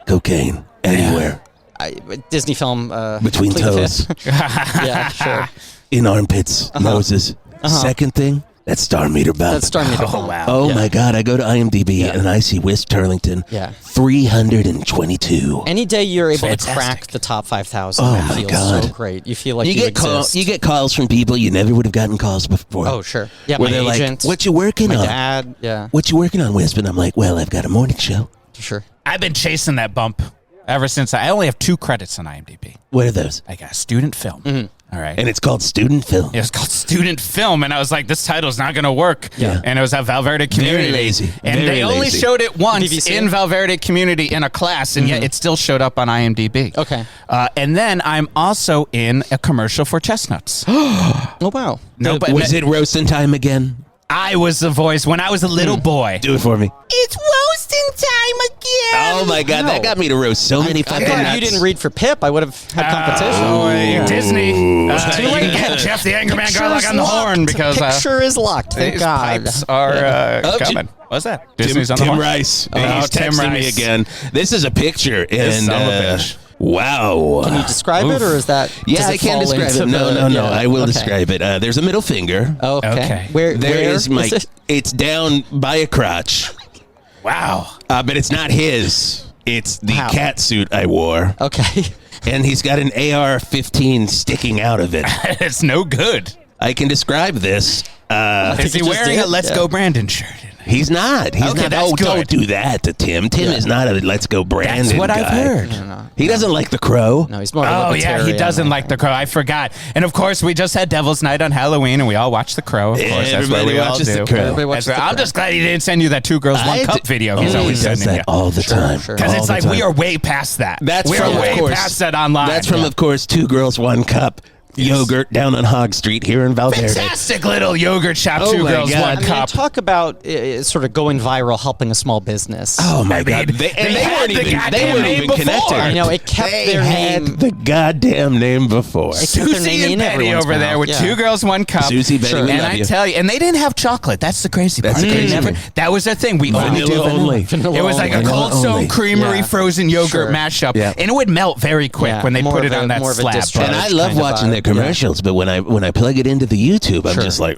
cocaine anywhere. Disney film. Between Plead the toes. Fifth. Yeah, sure. In armpits, noses. Second thing, that star meter bump. That star meter bump. wow. Oh Yeah. my God! I go to IMDb and I see Whisp Turlington. Yeah. 322. Any day you're able Fantastic. to crack the top 5,000, Oh it my feels God. so great. You feel like you get exist. you get calls from people you never would have gotten calls before. Oh, sure. Yeah, Where my they're agent, like, "What you working my on? dad, yeah. What you working on, Whisp?" And I'm like, "Well, I've got a morning show." Sure. I've been chasing that bump ever since. I only have 2 credits on IMDb. What are those? I got student film. All right. And it's called student film. It was called student film, and I was like, this title's not going to work. Yeah. And it was at Val Verde Community. Very lazy. And Very they only lazy. showed it once BBC? in Val Verde Community in a class, and yet it still showed up on IMDb. Okay. And then I'm also in a commercial for Chestnuts. Oh, wow. No, but Was it roasting time again? I was the voice when I was a little boy. Do it for me. It's roasting time again. Oh my God, that got me to roast so many I'm fucking glad nuts. you didn't read for Pip. I would have had competition. Disney. You late. can get Jeff the Angry Man Picture Garlic is on the horn locked. because Picture is locked. Thank these God. pipes are coming. What's that? Disney's on the Tim horn. Rice. Oh, He's Tim texting me Rice. again. This is a picture. This And son of a bitch. wow. Can you describe it, or is that? Yeah, does it I can fall describe into it. No, the- no, no. yeah, I will okay. describe it. There's a middle finger. Okay. Okay. Where There is my. it? It's down by a crotch, Wow. but it's not his. It's the Wow. cat suit I wore, Okay. and he's got an AR-15 sticking out of it. It's no good. I can describe this. Is he you just wearing a did. Let's Yeah. Go Brandon shirt? He's not. He's Okay, not. that's Oh, good. don't do that to Tim. Tim is not a Let's Go Brandon That's what guy. I've heard. He doesn't like The Crow. No, he's more of a Oh, yeah, he libertarian. doesn't like The Crow. I forgot. And, of course, we just had Devil's Night on Halloween, and we all watched The Crow. Of course, that's what Everybody we all watches do. The Crow. Everybody watches That's right. The I'm Crow. just glad he didn't send you that 2 Girls, 1 Cup video. He's he always does sending that you. all the time. sure. Because All it's the like time. we are way past that. That's we from, are of way course, past that online. That's from, of course, 2 Girls, 1 Cup yogurt down on Hog Street here in Val Verde. Fantastic little yogurt shop, Oh 2 my Girls, God. 1 I mean, Cup. talk about sort of going viral, helping a small business. Oh my I mean, God! They had weren't the even. They goddamn weren't name even connected. before. I know, it kept They their had name. the goddamn name before. It kept their Susie name and in Betty everyone's over there mouth. with Yeah. 2 Girls, 1 Cup. Susie, Betty, we and love I you. tell you, and they didn't have chocolate. That's the crazy part. That's the crazy part. That was their thing. We only do Vanilla only. It was like a Vanilla Cold Stone only. Creamery Yeah. frozen yogurt Sure. mashup, Yeah. and it would melt very quick Yeah, when they more put of it a- on that more of a slab. discharge. And I love kind of watching vibe. their commercials, but when I plug it into the YouTube, I'm just like,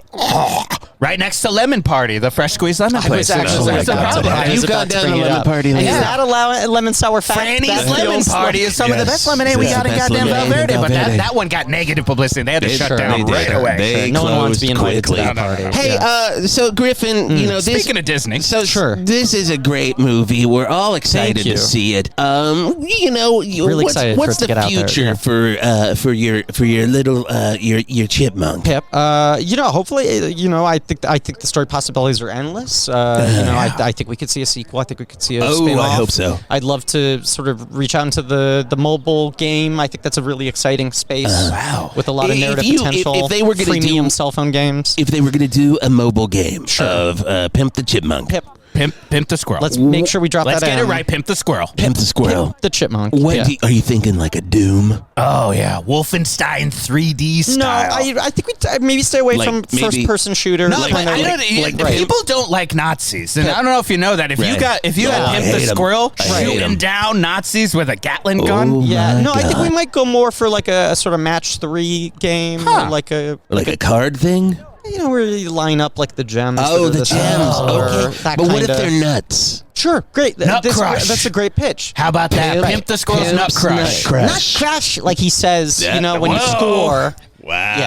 Right next to Lemon Party, the fresh squeezed lemon I place. was actually That's the about problem. to- I was You've about gone to down bring the it lemon up. party. And Yeah. is that a lemon sour fact? Franny's That Lemon feels Party is some of the Yes. best lemonade we It's got the in best goddamn lemonade Val in Verde, but Val Verde. that one got negative publicity. They had to shut down They right did. away. They No one wants to be closed invited to quickly. that party. Hey, Yeah. so Griffin, you know, this, Speaking of Disney, so Sure. this is a great movie. We're all excited Thank you. to see it. You know, Really excited for what's it to the get out there, future yeah. for your little your chipmunk? Pip. You know, hopefully, you know, I think the story possibilities are endless. You know, I think we could see a sequel. I think we could see a Oh, spin-off. I hope so. I'd love to sort of reach out into the mobile game. I think that's a really exciting space. Wow. With a lot of If narrative you- potential. if they were gonna freemium do- cell phone games. If they were going to do a mobile game of Pimp the Chipmunk, Pimp the Squirrel. Let's make sure we drop Let's that get in. it right. Pimp the Squirrel. Pimp the Squirrel, The chipmunk. what yeah. are you thinking? Like a Doom? Oh yeah, Wolfenstein 3D No, style. I think we maybe stay away Like from maybe- first-person shooter. No, kind but of I don't, right. people don't like Nazis, and I don't know if you know that. If you Right. had I Pimp hate the 'em. Squirrel I hate shooting 'em. down Nazis with a Gatling gun, Oh, Yeah, my no, I think we God. might go more for like a sort of match 3 game, Huh. or like a card thing? you know, where you line up like the gems. Oh, that are the gems. or Okay, that but what if kinda- they're nuts? Sure, great. Nut Crush. That's a great pitch. How about that? Pimp the Squirrel's Nut Crush. Nut Crush, like he says, when you score. Wow.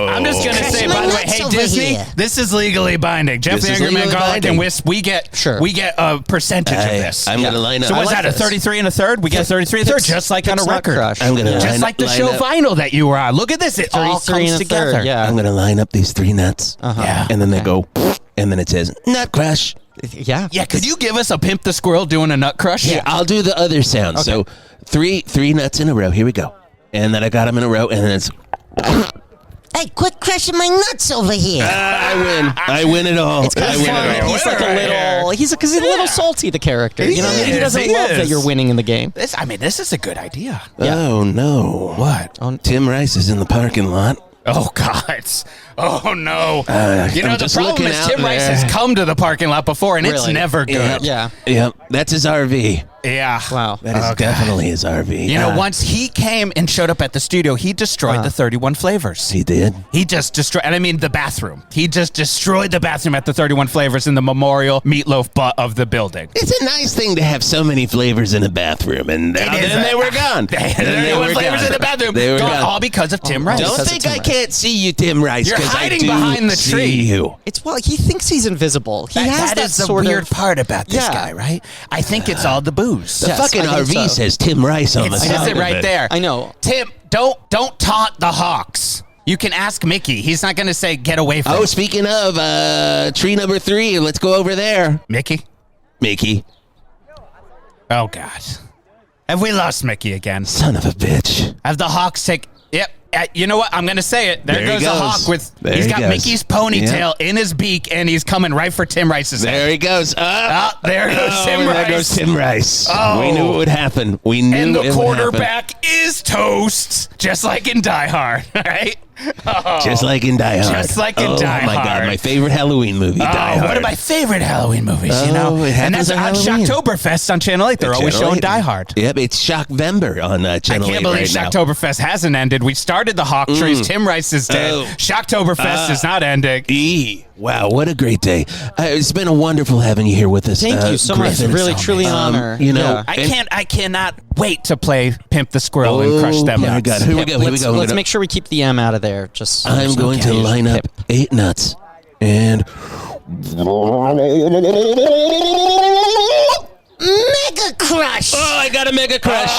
Yeah. I'm just going to say, by the way, hey, Disney, this is legally binding. Jeff the Angry Man Garlic and Whisp, we get a percentage of this. I'm going to line up. So what's that, a 33 and a third? We get 33 and a third, just like on a record. I'm going to just like the show Vinyl that you were on. Look at this. It all comes together. I'm going to line up these 3 nuts. And then they go, and then it says, Nut Crush. Yeah. Yeah, could you give us a Pimp the Squirrel doing a Nut Crush? Yeah, I'll do the other sound. Okay. So three nuts in a row. Here we go. And then I got them in a row, and then it's... Hey, quit crushing my nuts over here. I win it all. It's kind of fun. He's like a little... Because he's a little salty, the character. He doesn't love that you're winning in the game. This is a good idea. Yeah. Oh, no. What? Tim Rice is in the parking lot. Oh, God. Oh, no. The problem is Tim Rice there. has come to the parking lot before, and it's never good. Yep. That's his RV. Yeah. Wow. That is definitely his RV. Once he came and showed up at the studio, he destroyed the 31 flavors. He did? He just destroyed, and I mean the bathroom. He just destroyed the bathroom at the 31 flavors in the memorial meatloaf butt of the building. It's a nice thing to have so many flavors in a bathroom, and then they were gone. 31 flavors in the bathroom. They were gone. All because of Tim Rice. Don't think I can't see you, Tim Rice. You're hiding I do behind the tree. You. He thinks he's invisible. That is the weird part about this guy, right? I think it's all the booze. The fucking RV says Tim Rice on the side. It says it right there. I know. Tim, don't taunt the Hawks. You can ask Mikki. He's not going to say get away from. Oh, speaking of tree number 3, let's go over there. Mikki. Oh God, have we lost Mikki again? Son of a bitch. Have the Hawks take? Yep. You know what? I'm going to say it. There goes a hawk with. He's got Mickey's ponytail in his beak, and he's coming right for Tim Rice's head. There he goes. There goes Tim Rice. There goes Tim Rice. Oh. We knew it would happen. We knew and the it quarterback is toast, just like in Die Hard, right? Oh. Just like in Die Hard. Just like in Die Hard. Oh my God, my favorite Halloween movie, Die Hard. One of my favorite Halloween movies, It and that's on on Shocktoberfest on Channel 8. They're always showing Die Hard. Yep, it's Shockvember on Channel 8 I can't believe Shocktoberfest hasn't ended. We started the Hawk trees. Tim Rice is dead. Shocktoberfest is not ending. Wow, what a great day. It's been a wonderful having you here with us. Thank you so much. Really, truly an honor. I cannot wait to play Pimp the Squirrel and crush them nuts. My God. Here we go. Let's make sure we keep the M out of there. I'm going to line up 8 nuts and Mega Crush! Oh, I got a Mega Crush.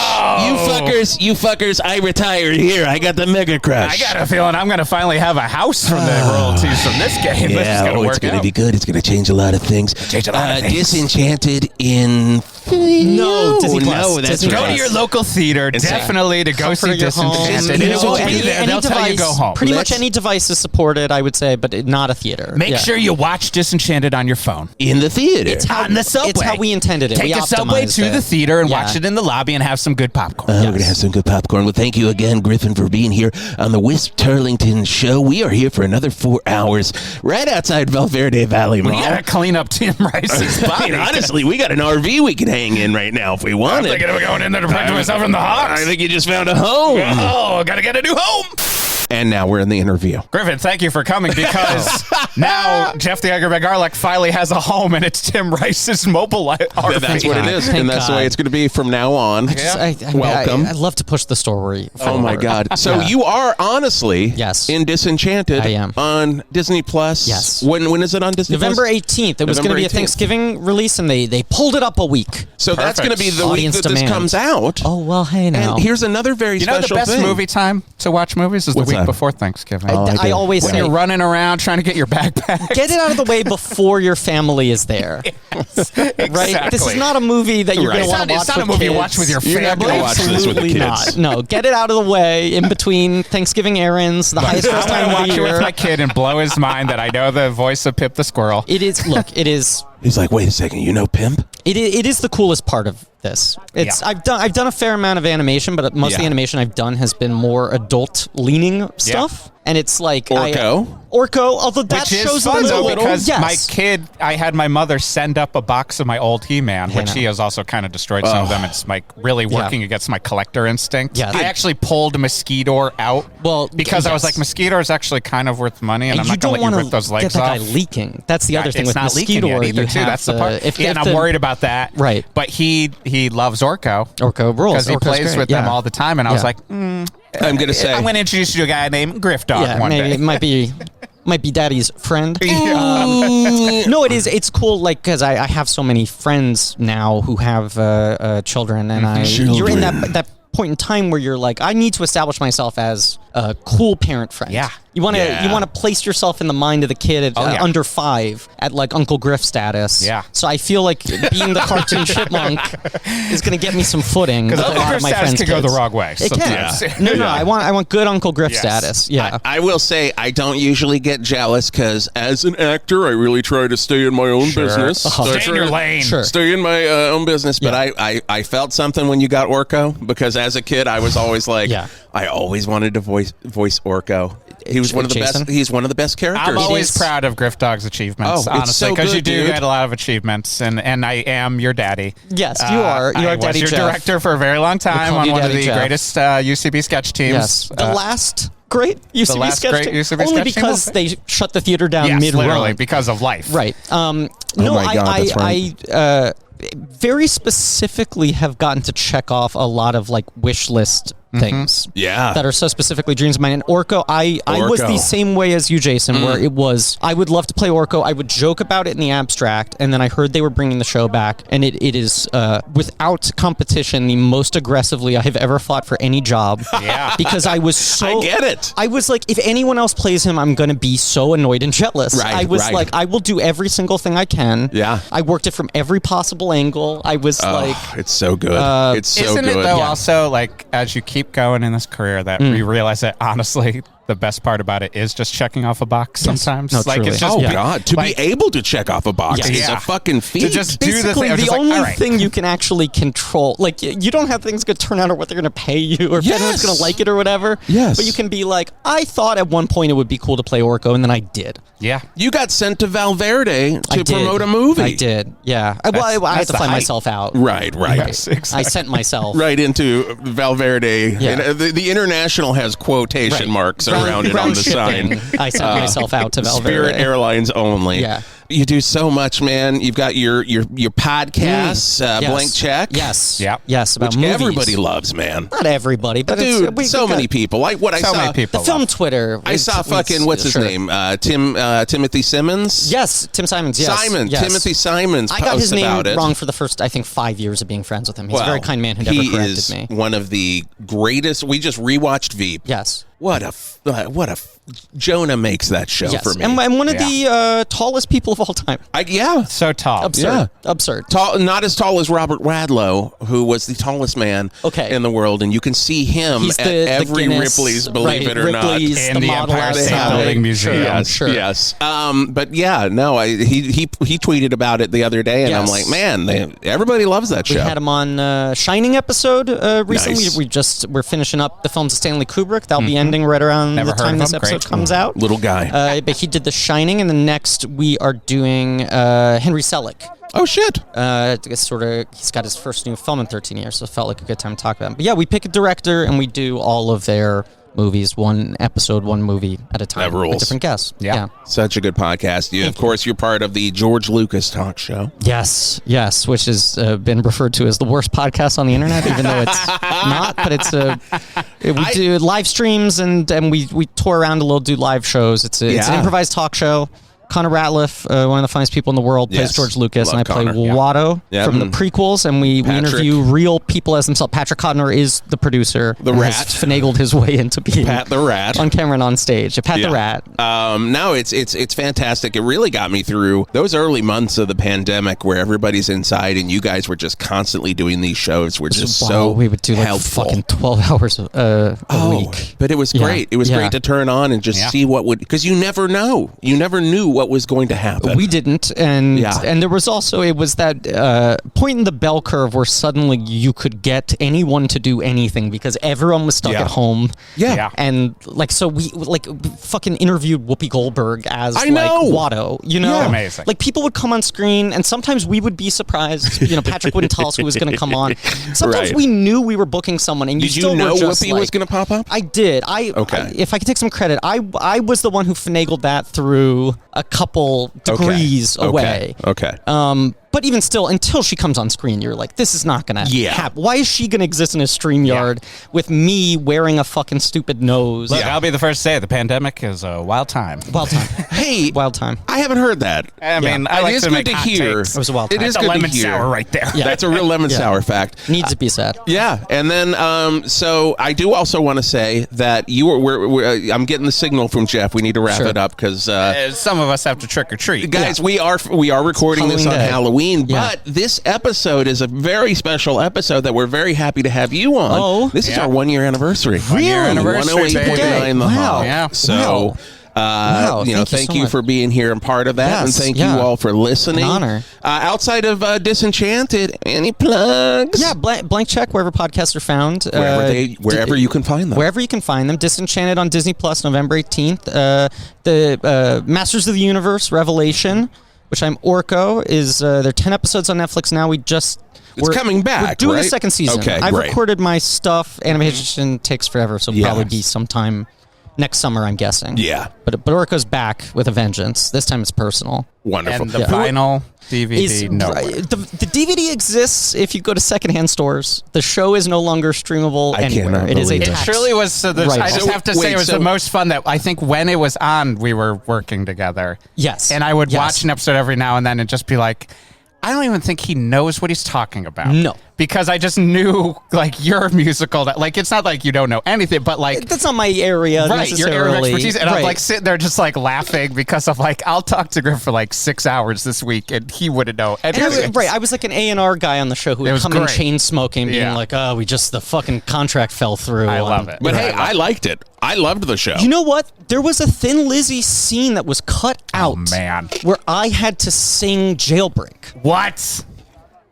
You fuckers, I retired here. I got the Mega Crush. I got a feeling I'm going to finally have a house from the royalties from this game. Yeah, it's going to be good. It's going to change a lot of things. Disenchanted in... No, Disney Plus. No, that's Go to your local theater, definitely, to go see Disenchanted. It will be there. They'll tell you to go home. Pretty much any device is supported, I would say, but not a theater. Make sure you watch Disenchanted on your phone. In the theater. On the subway. It's how we intended it. Take a subway to the theater and watch it in the lobby and have some good popcorn. We're going to have some good popcorn. Well, thank you again, Griffin, for being here on the Whisp Turlington Show. We are here for another 4 hours right outside VAL VERDE Valley Mall. We got to clean up Tim Rice's body. Honestly, we got an RV we could hang in right now if we wanted. I'm thinking of going in there to protect myself from the Hawks. I think you just found a home. Oh, got to get a new home. And now we're in the interview. Griffin, thank you for coming, because now Jeff the Angry Man Garlic finally has a home, and it's Tim Rice's mobile RV. That's what it is, and that's the way it's going to be from now on. Welcome. I'd love to push the story forward. Oh my God! So you are honestly in Disenchanted. I am on Disney Plus. Yes. When is it on Disney? November 18th. It was going to be a Thanksgiving release, and they pulled it up a week. So that's going to be the week that this comes out. Oh well, hey now. And here's another very special thing. You know the best movie time to watch movies is the week before Thanksgiving. I always when say, you're running around trying to get your backpack. Get it out of the way before your family is there. Exactly. Right? This is not a movie that you're going to want to watch. It's not a movie you watch with your family. You're not going to watch this with the kids. Not. No, get it out of the way in between Thanksgiving errands, the highest time of the year. I want to watch it with my kid and blow his mind that I know the voice of Pip the Squirrel. It is. Look, it is. He's like, wait a second, you know Pimp? It is the coolest part of this. I've done a fair amount of animation, but most of the animation I've done has been more adult leaning stuff. And it's like Orko, although that which shows is fun, a though, little. because my kid, I had my mother send up a box of my old He-Man, which he has also kind of destroyed some of them. It's like really working against my collector instinct. Yeah. I actually pulled Mosquito out because I was like, Mosquito is actually kind of worth money, and I'm not going to let you rip those legs get that off. guy leaking. That's the other thing with not leaking Mosquito. yet either, too. That's the part. And I'm worried about that. Right. But he loves Orko. Orko rules. Because he plays with them all the time, and I was like, I'm going to say, I'm going to introduce you to a guy named Griff Dog one day. It might be Daddy's friend. No, it is. It's cool, like, because I have so many friends now who have children, and you're in that point in time where you're like, I need to establish myself as a cool parent friend. Yeah. You want to place yourself in the mind of the kid at under 5 at like Uncle Griff status. Yeah. So I feel like being the cartoon chipmunk is going to get me some footing. Because Uncle Griff status could go the wrong way. It can. No, I want good Uncle Griff status. Yeah. I will say I don't usually get jealous because as an actor, I really try to stay in my own business. Stay in your lane. Stay in my own business. But I felt something when you got Orko, because as a kid, I was always like, I always wanted to voice Orko. He was one of the best. He's one of the best characters. I'm always proud of Griff Dog's achievements, honestly, because you do get a lot of achievements, and I am your daddy. Yes, you are. You are Daddy Jeff. Your director for a very long time on one of the greatest UCB sketch teams. Yes, the last great UCB sketch team. Only because they shut the theater down mid-run. Literally because of life. Right. No, my God, that's right. I very specifically have gotten to check off a lot of like wish list things that are so specifically dreams of mine. And Orko, I was the same way as you, Jason, where it was, I would love to play Orko. I would joke about it in the abstract, and then I heard they were bringing the show back, and it is, without competition, the most aggressively I have ever fought for any job. Yeah. Because I was so... I get it. I was like, if anyone else plays him, I'm going to be so annoyed and jealous. Right, I was like, I will do every single thing I can. Yeah. I worked it from every possible angle. I was like... It's so good. It's so Isn't good. it, though, also, like, as you keep going in this career, that we realize that, honestly, the best part about it is just checking off a box sometimes. No, like, truly. it's just God, to be able to check off a box is a fucking feat. To just do the Basically, thing. the only thing you can actually control, like, you don't have things going to turn out or what they're going to pay you or if anyone's going to like it or whatever. Yes. But you can be like, I thought at one point it would be cool to play Orko, and then I did. Yeah. You got sent to Val Verde to promote a movie. I did, yeah. I had to fly myself out. Right. Yes, exactly. I sent myself. Right into Val Verde. Yeah. And, the international has quotation marks around it on the sign. I sent myself out to Val Verde. Spirit Airlines only. Yeah. You do so much, man. You've got your podcasts, Blank Check. Yes. Yeah. Yes. About which movies. everybody loves, man. Not everybody, but dude, it's, so many people. Like what I saw. Many people the film Twitter. I saw fucking what's his name? Timothy Simmons. Yes, Tim Simons. Yes. Yes. Timothy Simons. I got his name about it. wrong for the first, I think, 5 years of being friends with him. He's a very kind man who never corrected is me. One of the greatest. We just rewatched Veep. Yes. What a Jonah makes that show for me. And one of the tallest people of all time. So tall. Absurd. Absurd. Tall, not as tall as Robert Wadlow, who was the tallest man in the world, and you can see him at every Ripley's, believe it or not, in the Empire State Building Museum. Yes. But yeah, no, he tweeted about it the other day, and I'm like, man, everybody loves that show. We had him on Shining episode recently. Nice. We're finishing up the films of Stanley Kubrick. That'll be ending right around the time this episode comes out. Little guy. But he did The Shining, and the next we are doing Henry Selick. Oh shit! It's he's got his first new film in 13 years, so it felt like a good time to talk about him. But yeah, we pick a director and we do all of their movies, one episode, one movie at a time. That rules. With different guests. Yeah. Such a good podcast. Of course, you're part of the George Lucas Talk Show. Yes, which has been referred to as the worst podcast on the internet, even though it's not. But it's we do live streams and we tour around a little, do live shows. It's an improvised talk show. Connor Ratliff, one of the finest people in the world, plays George Lucas, and I play Watto from the prequels, and we interview real people as themselves. Patrick Connor is the producer. The Rat. Has finagled his way into being Pat the Rat. on camera and on stage. Pat the Rat. No, it's fantastic. It really got me through those early months of the pandemic where everybody's inside and you guys were just constantly doing these shows. We're just so we would do like helpful. fucking 12 hours a week. But it was great. It was great to turn on and just see what would, because you never know. You never knew what what was going to happen. We didn't, and there was also, it was that point in the bell curve where suddenly you could get anyone to do anything because everyone was stuck at home. Yeah. And like, so we like fucking interviewed Whoopi Goldberg as Watto, you know? Yeah. Amazing. Like people would come on screen and sometimes we would be surprised, you know, Patrick wouldn't tell us who was going to come on. Sometimes we knew we were booking someone and did you know Whoopi was going to pop up? I did. If I could take some credit, I was the one who finagled that through a couple degrees away. Okay. But even still, until she comes on screen, you're like, this is not going to happen. Why is she going to exist in a StreamYard with me wearing a fucking stupid nose? Look, I'll be the first to say the pandemic is a wild time. Wild time. Hey, wild time. I haven't heard that. I mean, I like it is to good make to hot hear. takes. It was a wild time. It is That's good a lemon to hear. sour right there. Yeah. That's a real lemon sour fact. Needs to be said. Yeah, and then so I do also want to say that I'm getting the signal from Geoff. We need to wrap it up because some of us have to trick or treat. Guys, we are recording this on Halloween, but this episode is a very special episode that we're very happy to have you on. This is our 1 year anniversary. 1 year anniversary. 108.9 The Hawk. Yeah. So. Thank you for being here and part of that, and thank you all for listening. An honor. Outside of Disenchanted, any plugs? Yeah, blank check wherever podcasts are found. Wherever you can find them. Wherever you can find them. Disenchanted on Disney Plus, November 18th. The Masters of the Universe Revelation, which I'm Orko, is there are 10 episodes on Netflix now. It's coming back. We're doing right? a second season. Okay, I've great. recorded my stuff. Animation takes forever, so it'll probably be sometime next summer, I'm guessing. Yeah. But Orko's back with a vengeance. This time it's personal. Wonderful. And the vinyl DVD, the DVD exists if you go to secondhand stores. The show is no longer streamable anywhere. It is a It text. truly was. I just have to say it was the most fun. That I think when it was on, we were working together. Yes. And I would watch an episode every now and then and just be like, I don't even think he knows what he's talking about. No. Because I just knew, like, you're musical. Like, it's not like you don't know anything, but, like... That's not my area right, your area of expertise. And I'm, like, sitting there just, like, laughing because of, like, I'll talk to Griff for, like, 6 hours this week, and he wouldn't know anything. I was like an A&R guy on the show who would come in chain smoking, being like, oh, the fucking contract fell through. I love it. But, hey, I liked it. I loved the show. You know what? There was a Thin Lizzy scene that was cut out. Oh, man. Where I had to sing Jailbreak. What?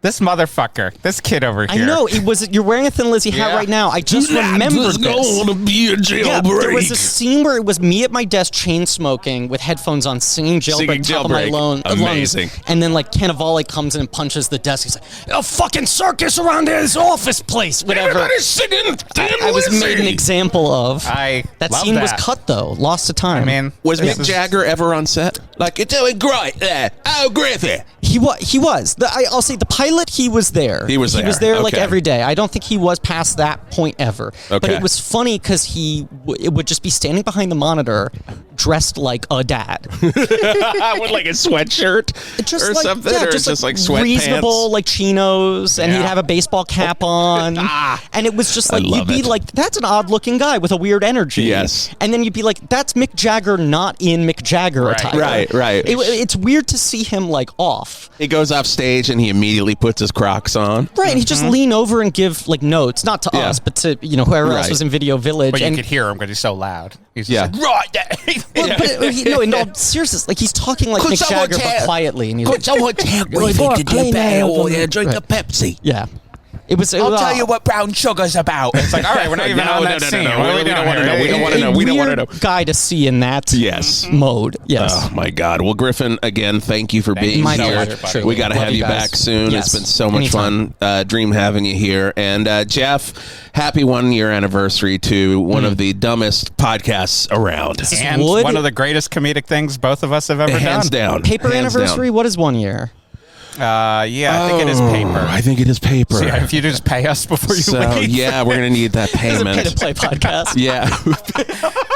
This motherfucker, this kid over here. I know it was. You're wearing a Thin Lizzy hat right now. I just remembered this. Gonna be a jailbreak. Yeah, there was a scene where it was me at my desk, chain smoking, with headphones on, singing Jailbreak, top of my lungs. Amazing. And then like Cannavale comes in and punches the desk. He's like, "A fucking circus around this office place, whatever." Everybody's singing. I was made an example of. That love scene was that. cut though, lost to time. I mean, was Mick Jagger ever on set? Like, you're doing great there. Oh, Griffin. He was. I'll say the pilot. He was there. He was there. He was there like Okay. every day. I don't think he was past that point ever. But Okay. it was funny because it would just be standing behind the monitor, dressed like a dad, With like a sweatshirt or like, something, yeah, or just like sweatpants. reasonable like chinos, and he'd have a baseball cap on, and it was just like you'd be like, that's an odd looking guy with a weird energy. Yes. And then you'd be like, that's Mick Jagger, not in Mick Jagger attire. Right. It's weird to see him like off. He goes off stage and he immediately puts his Crocs on. Right, and he just lean over and give like notes, not to us, but to whoever else was in Video Village. But you and could hear him because he's so loud. He's just like, right. Well, but in all seriousness, like he's talking like Mick Jagger, but quietly. And he's Could someone tell Griffin to do better or drink a Pepsi? Yeah. I'll tell you what brown sugar's about. It's like, all right, we're not even on that scene. We don't want to know. We don't want to know. We don't want to know. Guy to see in that mode. Yes. Oh my God. Well, Griffin, again, thank you for being My here. pleasure. We got to have you guys. back soon. Yes. It's been so much Anytime. fun. Dream having you here. And Geoff, happy 1 year anniversary to one of the dumbest podcasts around. And one of the greatest comedic things both of us have ever Hands done. down. Paper Hands anniversary? down. What is 1 year? I think it is paper. I think it is paper. So, yeah, if you just pay us before you leave. Yeah, we're going to need that payment. Pay to play podcast. Yeah.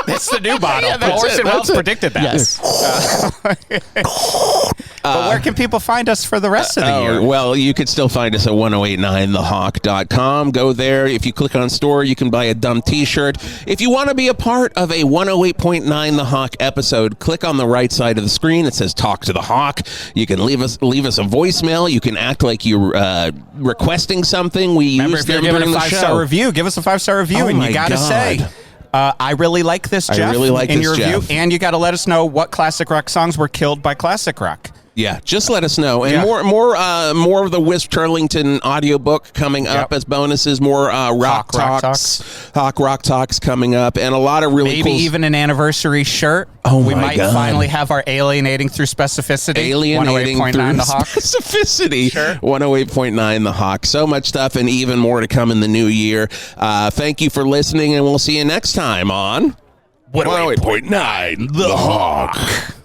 That's the new bottle. Orson Welles predicted that. Yes. But where can people find us for the rest of the year? Well, you can still find us at 1089thehawk.com. Go there. If you click on store, you can buy a dumb t-shirt. If you want to be a part of a 108.9 The Hawk episode, click on the right side of the screen. It says Talk to the Hawk. You can leave us a voicemail. You can act like you're requesting something. We Remember, use if you're them giving during a the show. 5-star review, give us a 5-star review, and you got to say, I really like this, Jeff. I really like in this, your Jeff. review, and you got to let us know what classic rock songs were killed by classic rock. Yeah, just let us know. And more of the Whisp Turlington audiobook coming up as bonuses, more rock talks coming up, and a lot of really maybe even an anniversary shirt. Oh, we my might God. finally have our Alienating Through Specificity. Alienating 108.9 through The Hawk. Specificity. Sure. 108.9 The Hawk. So much stuff and even more to come in the new year. Thank you for listening, and we'll see you next time on 108.9 The Hawk.